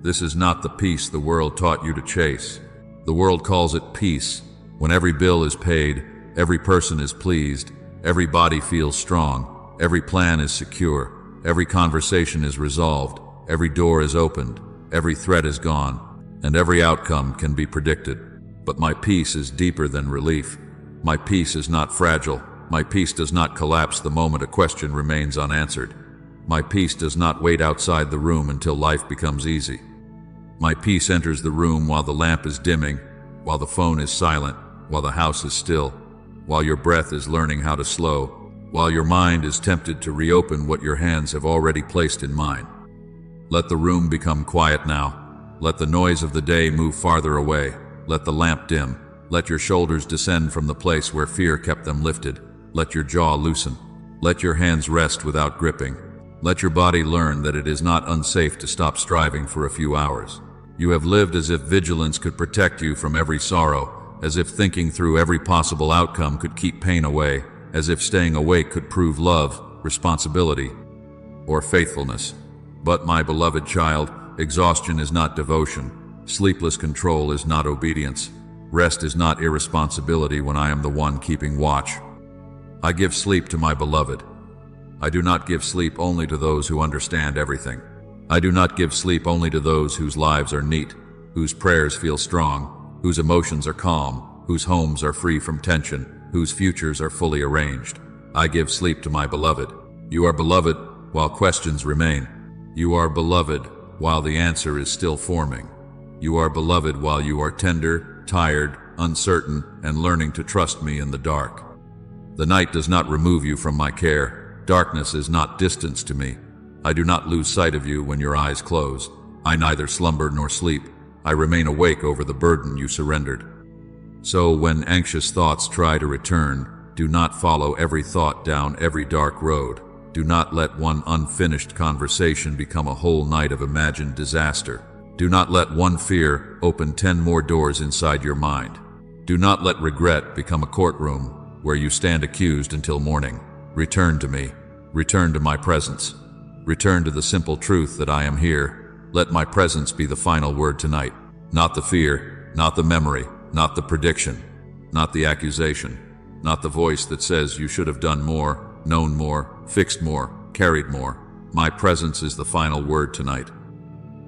This is not the peace the world taught you to chase. The world calls it peace when every bill is paid, every person is pleased, every body feels strong, every plan is secure, every conversation is resolved, every door is opened, every threat is gone, and every outcome can be predicted. But my peace is deeper than relief. My peace is not fragile. My peace does not collapse the moment a question remains unanswered. My peace does not wait outside the room until life becomes easy. My peace enters the room while the lamp is dimming, while the phone is silent, while the house is still, while your breath is learning how to slow, while your mind is tempted to reopen what your hands have already placed in mine. Let the room become quiet now. Let the noise of the day move farther away. Let the lamp dim. Let your shoulders descend from the place where fear kept them lifted. Let your jaw loosen. Let your hands rest without gripping. Let your body learn that it is not unsafe to stop striving for a few hours. You have lived as if vigilance could protect you from every sorrow, as if thinking through every possible outcome could keep pain away, as if staying awake could prove love, responsibility, or faithfulness. But my beloved child, exhaustion is not devotion. Sleepless control is not obedience. Rest is not irresponsibility when I am the one keeping watch. I give sleep to my beloved. I do not give sleep only to those who understand everything. I do not give sleep only to those whose lives are neat, whose prayers feel strong, whose emotions are calm, whose homes are free from tension, whose futures are fully arranged. I give sleep to my beloved. You are beloved while questions remain. You are beloved while the answer is still forming. You are beloved while you are tender, tired, uncertain, and learning to trust me in the dark. The night does not remove you from my care. Darkness is not distance to me. I do not lose sight of you when your eyes close. I neither slumber nor sleep. I remain awake over the burden you surrendered. So when anxious thoughts try to return, do not follow every thought down every dark road. Do not let one unfinished conversation become a whole night of imagined disaster. Do not let one fear open 10 more doors inside your mind. Do not let regret become a courtroom where you stand accused until morning. Return to me. Return to my presence. Return to the simple truth that I am here. Let my presence be the final word tonight. Not the fear, not the memory, not the prediction, not the accusation, not the voice that says you should have done more, known more, fixed more, carried more. My presence is the final word tonight.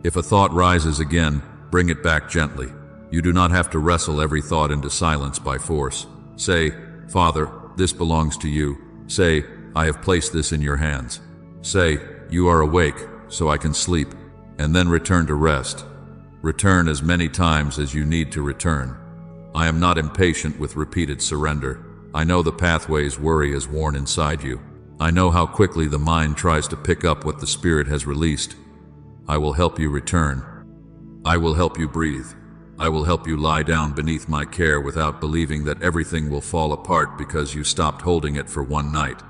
If a thought rises again, bring it back gently. You do not have to wrestle every thought into silence by force. Say, Father, this belongs to you. Say, I have placed this in your hands. Say, you are awake, so I can sleep. And then return to rest. Return as many times as you need to return. I am not impatient with repeated surrender. I know the pathways worry has worn inside you. I know how quickly the mind tries to pick up what the spirit has released. I will help you return. I will help you breathe. I will help you lie down beneath my care without believing that everything will fall apart because you stopped holding it for one night.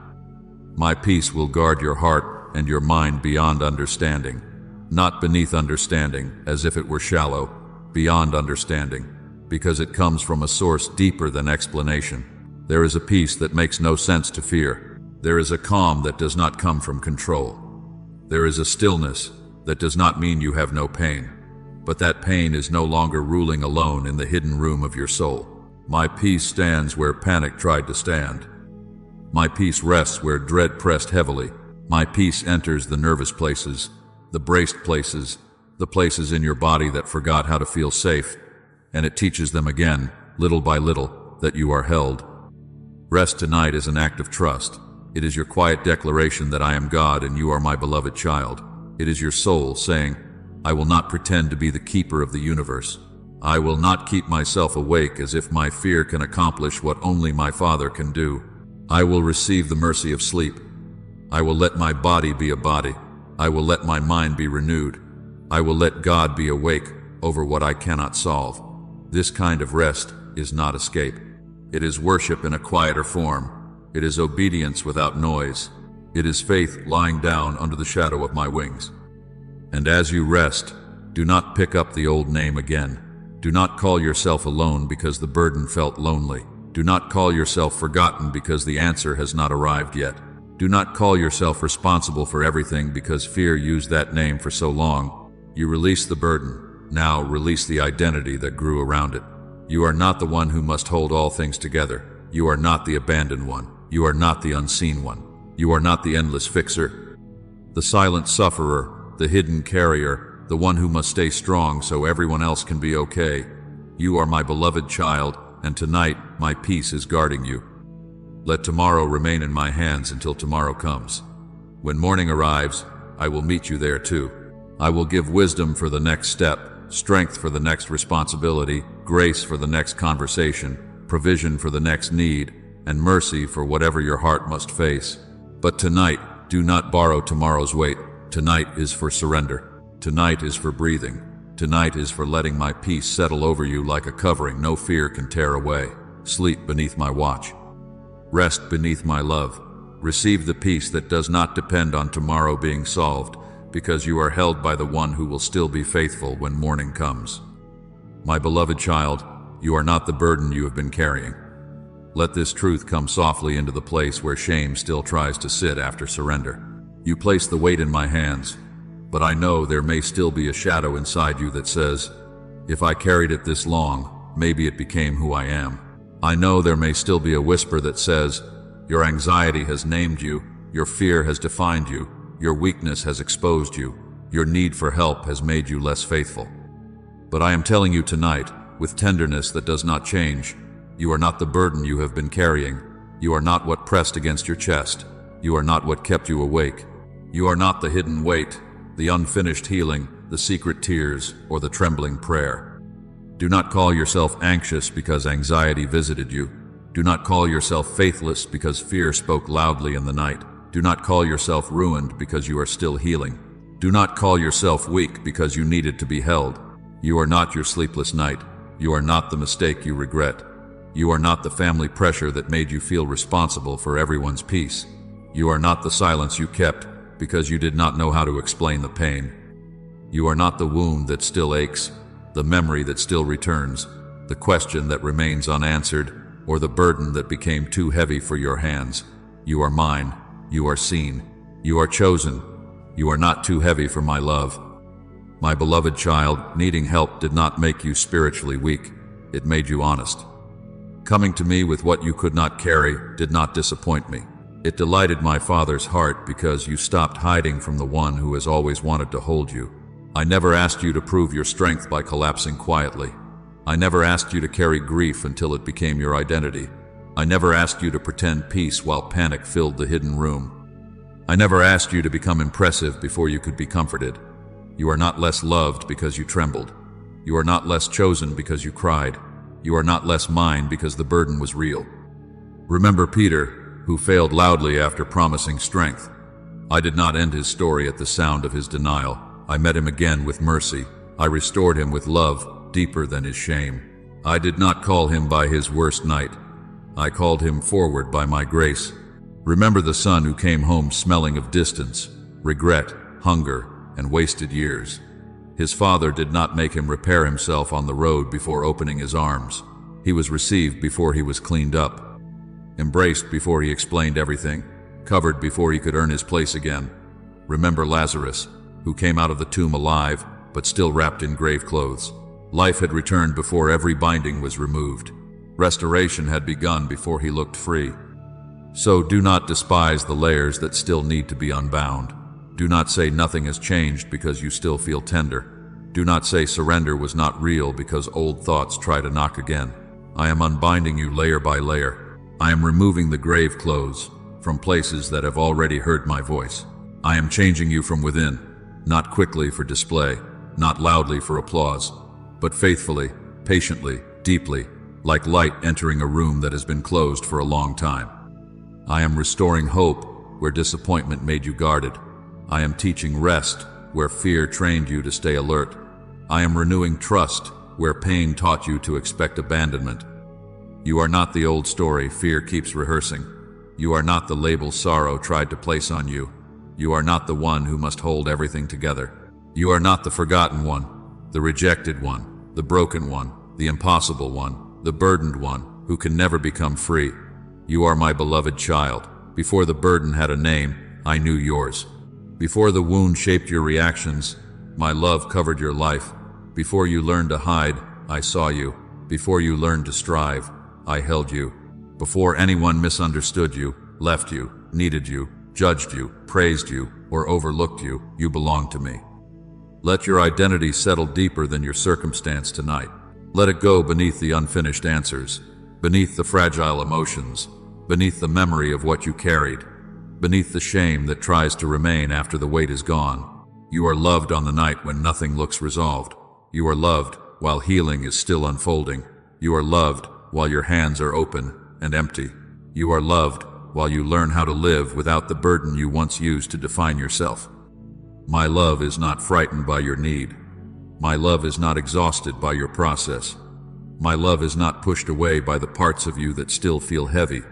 My peace will guard your heart and your mind beyond understanding, not beneath understanding as if it were shallow, beyond understanding, because it comes from a source deeper than explanation. There is a peace that makes no sense to fear. There is a calm that does not come from control. There is a stillness that does not mean you have no pain. But that pain is no longer ruling alone in the hidden room of your soul. My peace stands where panic tried to stand. My peace rests where dread pressed heavily. My peace enters the nervous places, the braced places, the places in your body that forgot how to feel safe, and it teaches them again, little by little, that you are held. Rest tonight is an act of trust. It is your quiet declaration that I am God and you are my beloved child. It is your soul saying, I will not pretend to be the keeper of the universe. I will not keep myself awake as if my fear can accomplish what only my Father can do. I will receive the mercy of sleep. I will let my body be a body. I will let my mind be renewed. I will let God be awake over what I cannot solve. This kind of rest is not escape. It is worship in a quieter form. It is obedience without noise. It is faith lying down under the shadow of my wings. And as you rest, do not pick up the old name again. Do not call yourself alone because the burden felt lonely. Do not call yourself forgotten because the answer has not arrived yet. Do not call yourself responsible for everything because fear used that name for so long. You release the burden. Now release the identity that grew around it. You are not the one who must hold all things together. You are not the abandoned one. You are not the unseen one. You are not the endless fixer, the silent sufferer, the hidden carrier, the one who must stay strong so everyone else can be okay. You are my beloved child, and tonight my peace is guarding you. Let tomorrow remain in my hands until tomorrow comes. When morning arrives, I will meet you there too. I will give wisdom for the next step, strength for the next responsibility, grace for the next conversation, provision for the next need, and mercy for whatever your heart must face. But tonight, do not borrow tomorrow's weight. Tonight is for surrender. Tonight is for breathing. Tonight is for letting my peace settle over you like a covering no fear can tear away. Sleep beneath my watch. Rest beneath my love. Receive the peace that does not depend on tomorrow being solved, because you are held by the one who will still be faithful when morning comes. My beloved child, you are not the burden you have been carrying. Let this truth come softly into the place where shame still tries to sit after surrender. You place the weight in my hands, but I know there may still be a shadow inside you that says, if I carried it this long, maybe it became who I am. I know there may still be a whisper that says, your anxiety has named you, your fear has defined you, your weakness has exposed you, your need for help has made you less faithful. But I am telling you tonight, with tenderness that does not change, you are not the burden you have been carrying. You are not what pressed against your chest. You are not what kept you awake. You are not the hidden weight, the unfinished healing, the secret tears, or the trembling prayer. Do not call yourself anxious because anxiety visited you. Do not call yourself faithless because fear spoke loudly in the night. Do not call yourself ruined because you are still healing. Do not call yourself weak because you needed to be held. You are not your sleepless night. You are not the mistake you regret. You are not the family pressure that made you feel responsible for everyone's peace. You are not the silence you kept because you did not know how to explain the pain. You are not the wound that still aches, the memory that still returns, the question that remains unanswered, or the burden that became too heavy for your hands. You are mine. You are seen. You are chosen. You are not too heavy for my love. My beloved child, needing help did not make you spiritually weak. It made you honest. Coming to me with what you could not carry did not disappoint me. It delighted my Father's heart because you stopped hiding from the one who has always wanted to hold you. I never asked you to prove your strength by collapsing quietly. I never asked you to carry grief until it became your identity. I never asked you to pretend peace while panic filled the hidden room. I never asked you to become impressive before you could be comforted. You are not less loved because you trembled. You are not less chosen because you cried. You are not less mine because the burden was real. Remember Peter, who failed loudly after promising strength. I did not end his story at the sound of his denial. I met him again with mercy. I restored him with love, deeper than his shame. I did not call him by his worst night. I called him forward by my grace. Remember the son who came home smelling of distance, regret, hunger, and wasted years. His father did not make him repair himself on the road before opening his arms. He was received before he was cleaned up, embraced before he explained everything, covered before he could earn his place again. Remember Lazarus, who came out of the tomb alive, but still wrapped in grave clothes. Life had returned before every binding was removed. Restoration had begun before he looked free. So do not despise the layers that still need to be unbound. Do not say nothing has changed because you still feel tender. Do not say surrender was not real because old thoughts try to knock again. I am unbinding you layer by layer. I am removing the grave clothes from places that have already heard my voice. I am changing you from within, not quickly for display, not loudly for applause, but faithfully, patiently, deeply, like light entering a room that has been closed for a long time. I am restoring hope where disappointment made you guarded. I am teaching rest where fear trained you to stay alert. I am renewing trust where pain taught you to expect abandonment. You are not the old story fear keeps rehearsing. You are not the label sorrow tried to place on you. You are not the one who must hold everything together. You are not the forgotten one, the rejected one, the broken one, the impossible one, the burdened one, who can never become free. You are my beloved child. Before the burden had a name, I knew yours. Before the wound shaped your reactions, my love covered your life. Before you learned to hide, I saw you. Before you learned to strive, I held you. Before anyone misunderstood you, left you, needed you, judged you, praised you, or overlooked you, you belonged to me. Let your identity settle deeper than your circumstance tonight. Let it go beneath the unfinished answers, beneath the fragile emotions, beneath the memory of what you carried, beneath the shame that tries to remain after the weight is gone. You are loved on the night when nothing looks resolved. You are loved while healing is still unfolding. You are loved while your hands are open and empty. You are loved while you learn how to live without the burden you once used to define yourself. My love is not frightened by your need. My love is not exhausted by your process. My love is not pushed away by the parts of you that still feel heavy.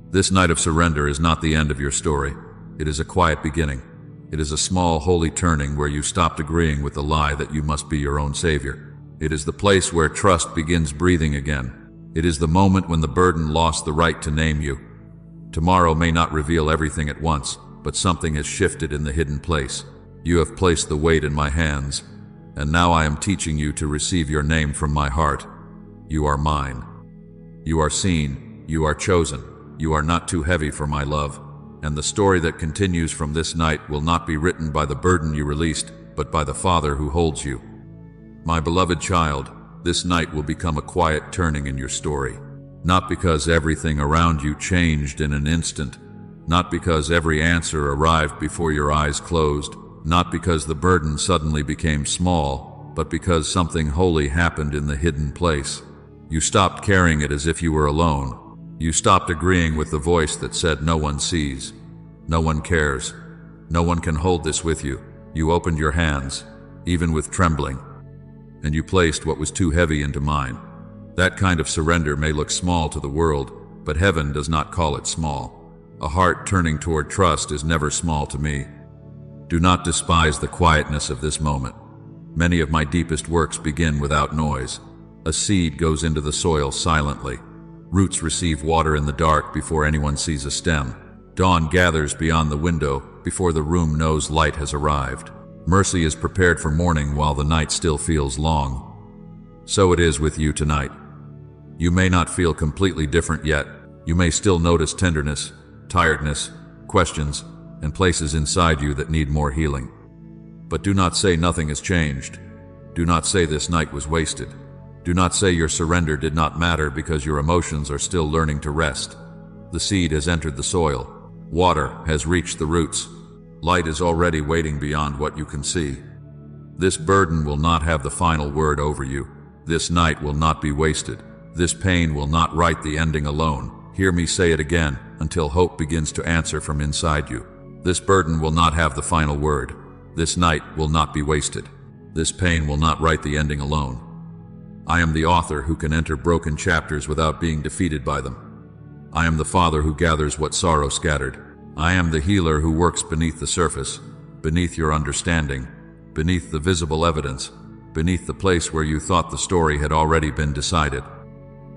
This night of surrender is not the end of your story. It is a quiet beginning. It is a small, holy turning where you stopped agreeing with the lie that you must be your own savior. It is the place where trust begins breathing again. It is the moment when the burden lost the right to name you. Tomorrow may not reveal everything at once, but something has shifted in the hidden place. You have placed the weight in my hands, and now I am teaching you to receive your name from my heart. You are mine. You are seen. You are chosen. You are not too heavy for my love. And the story that continues from this night will not be written by the burden you released, but by the Father who holds you. My beloved child, this night will become a quiet turning in your story. Not because everything around you changed in an instant, not because every answer arrived before your eyes closed, not because the burden suddenly became small, but because something holy happened in the hidden place. You stopped carrying it as if you were alone. You stopped agreeing with the voice that said no one sees, no one cares, no one can hold this with you. You opened your hands, even with trembling, and you placed what was too heavy into mine. That kind of surrender may look small to the world, but heaven does not call it small. A heart turning toward trust is never small to me. Do not despise the quietness of this moment. Many of my deepest works begin without noise. A seed goes into the soil silently. Roots receive water in the dark before anyone sees a stem. Dawn gathers beyond the window before the room knows light has arrived. Mercy is prepared for morning while the night still feels long. So it is with you tonight. You may not feel completely different yet. You may still notice tenderness, tiredness, questions, and places inside you that need more healing. But do not say nothing has changed. Do not say this night was wasted. Do not say your surrender did not matter because your emotions are still learning to rest. The seed has entered the soil. Water has reached the roots. Light is already waiting beyond what you can see. This burden will not have the final word over you. This night will not be wasted. This pain will not write the ending alone. Hear me say it again until hope begins to answer from inside you. This burden will not have the final word. This night will not be wasted. This pain will not write the ending alone. I am the author who can enter broken chapters without being defeated by them. I am the Father who gathers what sorrow scattered. I am the healer who works beneath the surface, beneath your understanding, beneath the visible evidence, beneath the place where you thought the story had already been decided.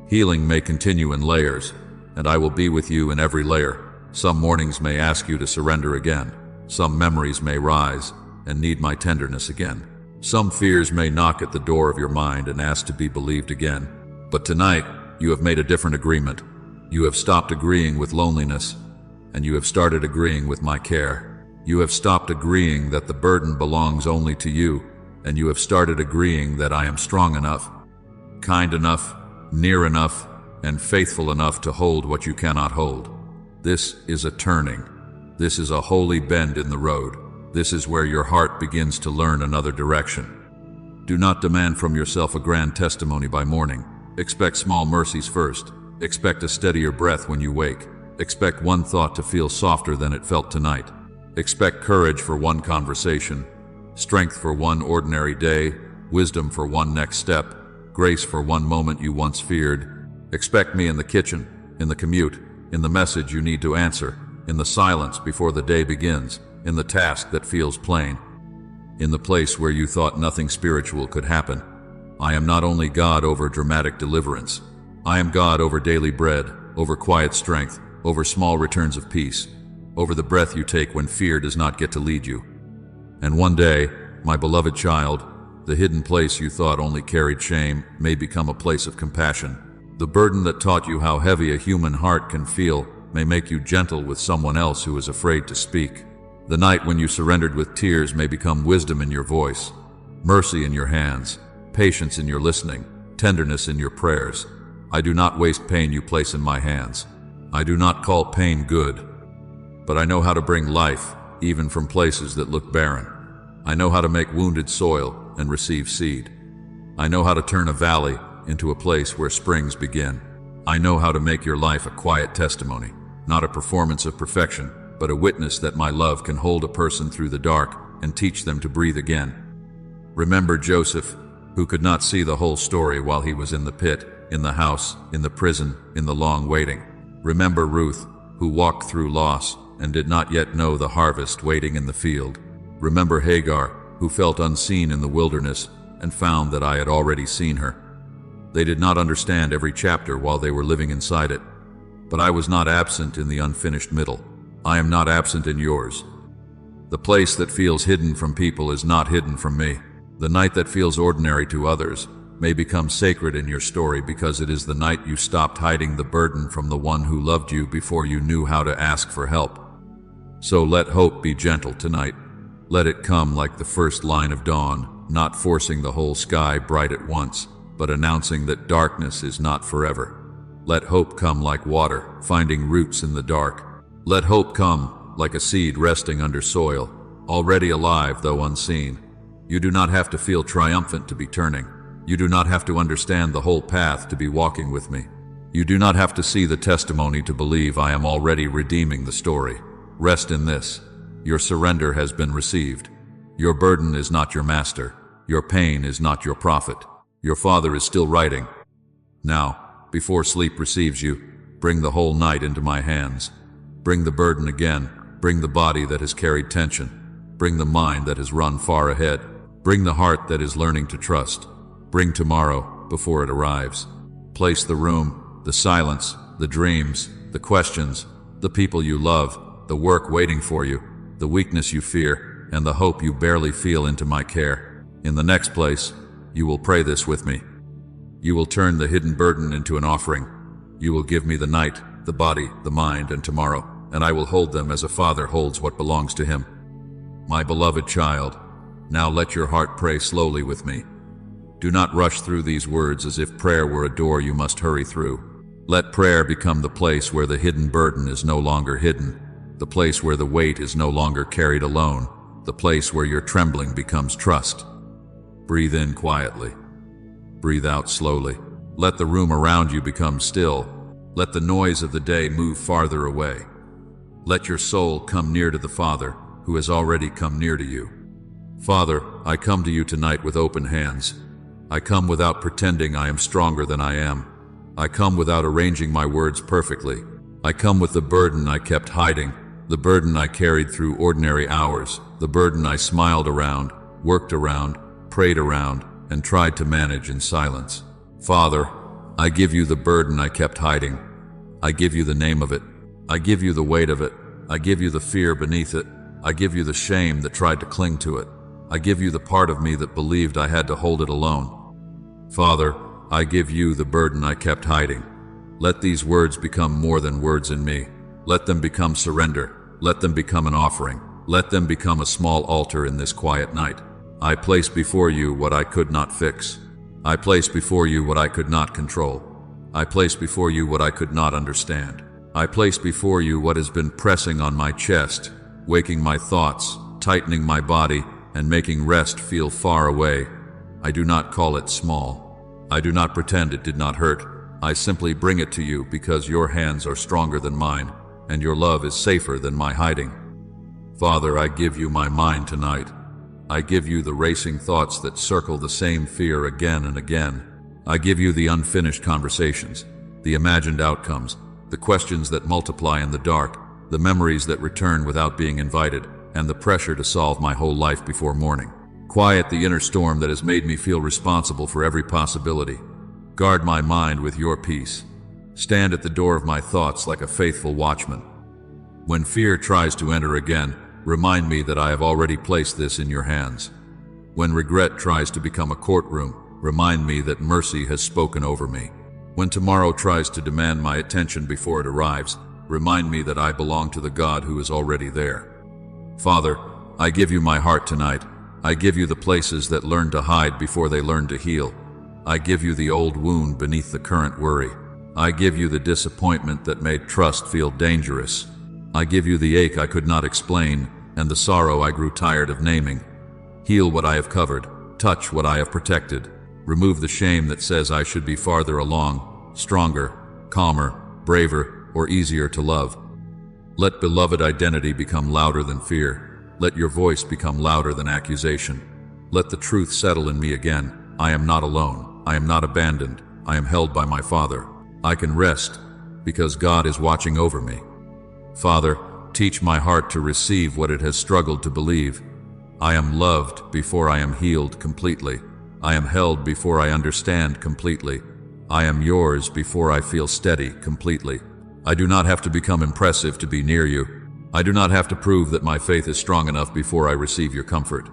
Healing may continue in layers, and I will be with you in every layer. Some mornings may ask you to surrender again. Some memories may rise and need my tenderness again. Some fears may knock at the door of your mind and ask to be believed again. But tonight, you have made a different agreement. You have stopped agreeing with loneliness, and you have started agreeing with my care. You have stopped agreeing that the burden belongs only to you, and you have started agreeing that I am strong enough, kind enough, near enough, and faithful enough to hold what you cannot hold. This is a turning. This is a holy bend in the road. This is where your heart begins to learn another direction. Do not demand from yourself a grand testimony by morning. Expect small mercies first. Expect a steadier breath when you wake. Expect one thought to feel softer than it felt tonight. Expect courage for one conversation, strength for one ordinary day, wisdom for one next step, grace for one moment you once feared. Expect me in the kitchen, in the commute, in the message you need to answer, in the silence before the day begins, in the task that feels plain, in the place where you thought nothing spiritual could happen. I am not only God over dramatic deliverance. I am God over daily bread, over quiet strength, over small returns of peace, over the breath you take when fear does not get to lead you. And one day, my beloved child, the hidden place you thought only carried shame may become a place of compassion. The burden that taught you how heavy a human heart can feel may make you gentle with someone else who is afraid to speak. The night when you surrendered with tears may become wisdom in your voice, mercy in your hands, patience in your listening, tenderness in your prayers. I do not waste pain you place in my hands. I do not call pain good, but I know how to bring life, even from places that look barren. I know how to make wounded soil and receive seed. I know how to turn a valley into a place where springs begin. I know how to make your life a quiet testimony, not a performance of perfection, but a witness that my love can hold a person through the dark and teach them to breathe again. Remember Joseph, who could not see the whole story while he was in the pit, in the house, in the prison, in the long waiting. Remember Ruth, who walked through loss and did not yet know the harvest waiting in the field. Remember Hagar, who felt unseen in the wilderness and found that I had already seen her. They did not understand every chapter while they were living inside it, but I was not absent in the unfinished middle. I am not absent in yours. The place that feels hidden from people is not hidden from me. The night that feels ordinary to others may become sacred in your story because it is the night you stopped hiding the burden from the one who loved you before you knew how to ask for help. So let hope be gentle tonight. Let it come like the first line of dawn, not forcing the whole sky bright at once, but announcing that darkness is not forever. Let hope come like water, finding roots in the dark. Let hope come like a seed resting under soil, already alive though unseen. You do not have to feel triumphant to be turning. You do not have to understand the whole path to be walking with me. You do not have to see the testimony to believe I am already redeeming the story. Rest in this. Your surrender has been received. Your burden is not your master. Your pain is not your prophet. Your Father is still writing. Now, before sleep receives you, bring the whole night into my hands. Bring the burden again. Bring the body that has carried tension. Bring the mind that has run far ahead. Bring the heart that is learning to trust. Bring tomorrow before it arrives. Place the room, the silence, the dreams, the questions, the people you love, the work waiting for you, the weakness you fear, and the hope you barely feel into my care. In the next place, you will pray this with me. You will turn the hidden burden into an offering. You will give me the night, the body, the mind, and tomorrow, and I will hold them as a father holds what belongs to him. My beloved child, now let your heart pray slowly with me. Do not rush through these words as if prayer were a door you must hurry through. Let prayer become the place where the hidden burden is no longer hidden, the place where the weight is no longer carried alone, the place where your trembling becomes trust. Breathe in quietly. Breathe out slowly. Let the room around you become still. Let the noise of the day move farther away. Let your soul come near to the Father, who has already come near to you. Father, I come to you tonight with open hands. I come without pretending I am stronger than I am. I come without arranging my words perfectly. I come with the burden I kept hiding, the burden I carried through ordinary hours, the burden I smiled around, worked around, prayed around, and tried to manage in silence. Father, I give you the burden I kept hiding. I give you the name of it. I give you the weight of it. I give you the fear beneath it. I give you the shame that tried to cling to it. I give you the part of me that believed I had to hold it alone. Father, I give you the burden I kept hiding. Let these words become more than words in me. Let them become surrender. Let them become an offering. Let them become a small altar in this quiet night. I place before you what I could not fix. I place before you what I could not control. I place before you what I could not understand. I place before you what has been pressing on my chest, waking my thoughts, tightening my body, and making rest feel far away. I do not call it small. I do not pretend it did not hurt. I simply bring it to you because your hands are stronger than mine, and your love is safer than my hiding. Father, I give you my mind tonight. I give you the racing thoughts that circle the same fear again and again. I give you the unfinished conversations, the imagined outcomes, the questions that multiply in the dark, the memories that return without being invited, and the pressure to solve my whole life before morning. Quiet the inner storm that has made me feel responsible for every possibility. Guard my mind with your peace. Stand at the door of my thoughts like a faithful watchman. When fear tries to enter again, remind me that I have already placed this in your hands. When regret tries to become a courtroom, remind me that mercy has spoken over me. When tomorrow tries to demand my attention before it arrives, remind me that I belong to the God who is already there. Father, I give you my heart tonight. I give you the places that learn to hide before they learn to heal. I give you the old wound beneath the current worry. I give you the disappointment that made trust feel dangerous. I give you the ache I could not explain and the sorrow I grew tired of naming. Heal what I have covered, touch what I have protected. Remove the shame that says I should be farther along, stronger, calmer, braver, or easier to love. Let beloved identity become louder than fear. Let your voice become louder than accusation. Let the truth settle in me again. I am not alone. I am not abandoned. I am held by my Father. I can rest because God is watching over me. Father, teach my heart to receive what it has struggled to believe. I am loved before I am healed completely. I am held before I understand completely. I am yours before I feel steady completely. I do not have to become impressive to be near you. I do not have to prove that my faith is strong enough before I receive your comfort.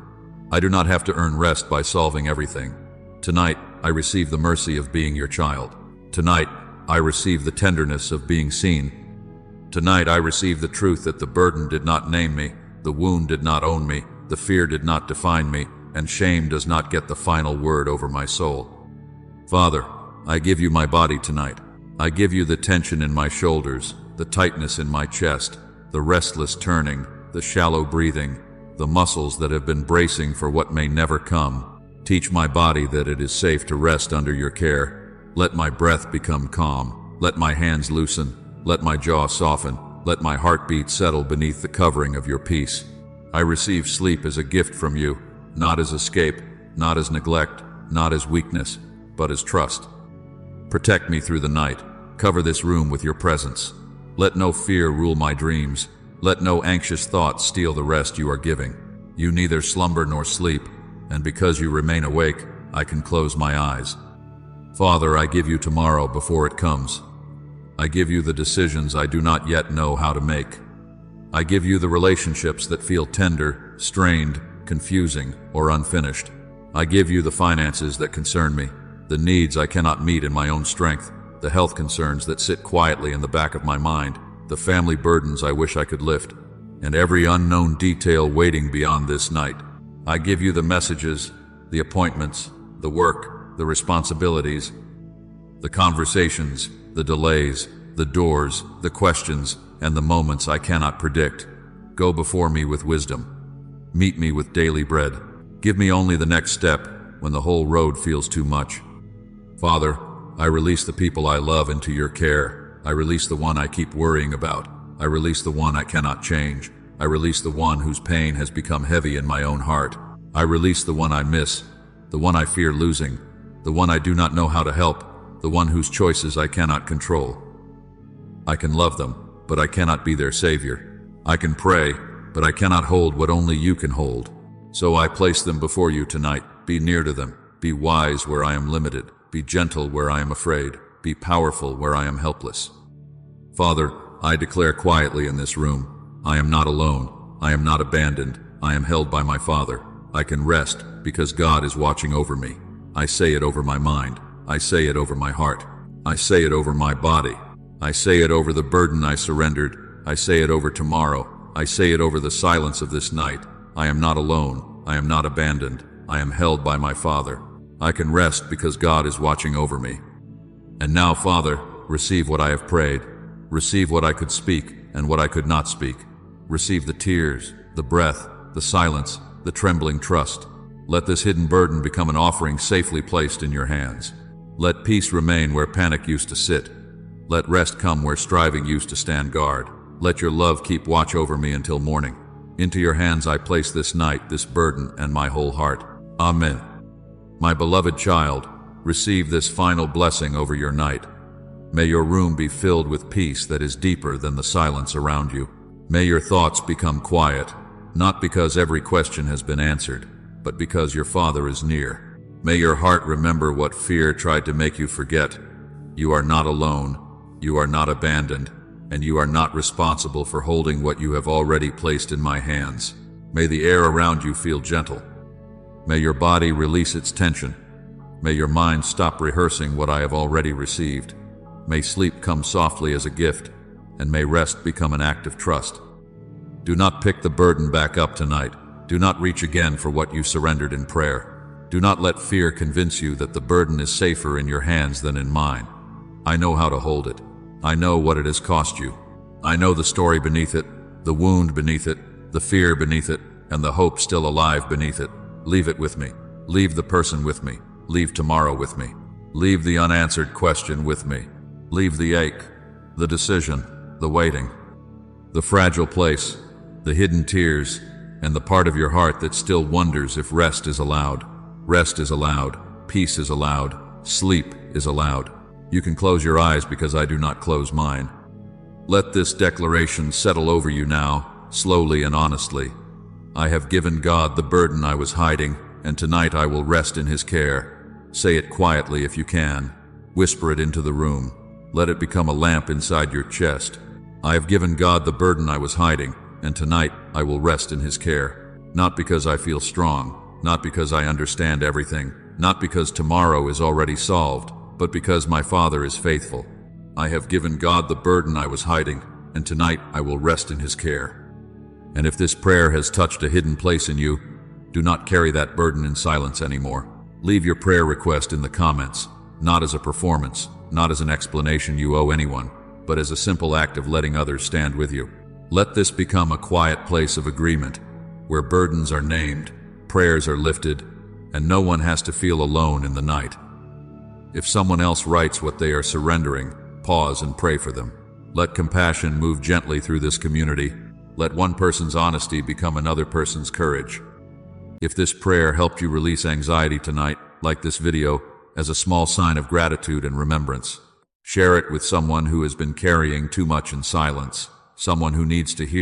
I do not have to earn rest by solving everything. Tonight, I receive the mercy of being your child. Tonight, I receive the tenderness of being seen. Tonight, I receive the truth that the burden did not name me, the wound did not own me, the fear did not define me, and shame does not get the final word over my soul. Father, I give you my body tonight. I give you the tension in my shoulders, the tightness in my chest, the restless turning, the shallow breathing, the muscles that have been bracing for what may never come. Teach my body that it is safe to rest under your care. Let my breath become calm. Let my hands loosen. Let my jaw soften. Let my heartbeat settle beneath the covering of your peace. I receive sleep as a gift from you, not as escape, not as neglect, not as weakness, but as trust. Protect me through the night. Cover this room with your presence. Let no fear rule my dreams. Let no anxious thoughts steal the rest you are giving. You neither slumber nor sleep, and because you remain awake, I can close my eyes. Father, I give you tomorrow before it comes. I give you the decisions I do not yet know how to make. I give you the relationships that feel tender, strained, confusing, or unfinished. I give you the finances that concern me, the needs I cannot meet in my own strength, the health concerns that sit quietly in the back of my mind, the family burdens I wish I could lift, and every unknown detail waiting beyond this night. I give you the messages, the appointments, the work, the responsibilities, the conversations, the delays, the doors, the questions, and the moments I cannot predict. Go before me with wisdom. Meet me with daily bread. Give me only the next step when the whole road feels too much. Father, I release the people I love into your care. I release the one I keep worrying about. I release the one I cannot change. I release the one whose pain has become heavy in my own heart. I release the one I miss, the one I fear losing, the one I do not know how to help, the one whose choices I cannot control. I can love them, but I cannot be their savior. I can pray, but I cannot hold what only you can hold. So I place them before you tonight. Be near to them. Be wise where I am limited. Be gentle where I am afraid. Be powerful where I am helpless. Father, I declare quietly in this room, I am not alone. I am not abandoned. I am held by my Father. I can rest because God is watching over me. I say it over my mind. I say it over my heart. I say it over my body. I say it over the burden I surrendered. I say it over tomorrow. I say it over the silence of this night. I am not alone. I am not abandoned. I am held by my Father. I can rest because God is watching over me. And now, Father, receive what I have prayed. Receive what I could speak and what I could not speak. Receive the tears, the breath, the silence, the trembling trust. Let this hidden burden become an offering safely placed in your hands. Let peace remain where panic used to sit. Let rest come where striving used to stand guard. Let your love keep watch over me until morning. Into your hands I place this night, this burden, and my whole heart. Amen. My beloved child, receive this final blessing over your night. May your room be filled with peace that is deeper than the silence around you. May your thoughts become quiet, not because every question has been answered, but because your Father is near. May your heart remember what fear tried to make you forget. You are not alone, you are not abandoned, and you are not responsible for holding what you have already placed in my hands. May the air around you feel gentle. May your body release its tension. May your mind stop rehearsing what I have already received. May sleep come softly as a gift, and may rest become an act of trust. Do not pick the burden back up tonight. Do not reach again for what you surrendered in prayer. Do not let fear convince you that the burden is safer in your hands than in mine. I know how to hold it. I know what it has cost you. I know the story beneath it, the wound beneath it, the fear beneath it, and the hope still alive beneath it. Leave it with me. Leave the person with me. Leave tomorrow with me. Leave the unanswered question with me. Leave the ache, the decision, the waiting, the fragile place, the hidden tears, and the part of your heart that still wonders if rest is allowed. Rest is allowed. Peace is allowed. Sleep is allowed. You can close your eyes because I do not close mine. Let this declaration settle over you now, slowly and honestly. I have given God the burden I was hiding, and tonight I will rest in His care. Say it quietly if you can. Whisper it into the room. Let it become a lamp inside your chest. I have given God the burden I was hiding, and tonight I will rest in His care. Not because I feel strong, not because I understand everything, not because tomorrow is already solved, but because my Father is faithful. I have given God the burden I was hiding, and tonight I will rest in His care. And if this prayer has touched a hidden place in you, do not carry that burden in silence anymore. Leave your prayer request in the comments, not as a performance, not as an explanation you owe anyone, but as a simple act of letting others stand with you. Let this become a quiet place of agreement, where burdens are named, prayers are lifted, and no one has to feel alone in the night. If someone else writes what they are surrendering, pause and pray for them. Let compassion move gently through this community. Let one person's honesty become another person's courage. If this prayer helped you release anxiety tonight, like this video, as a small sign of gratitude and remembrance. Share it with someone who has been carrying too much in silence, someone who needs to hear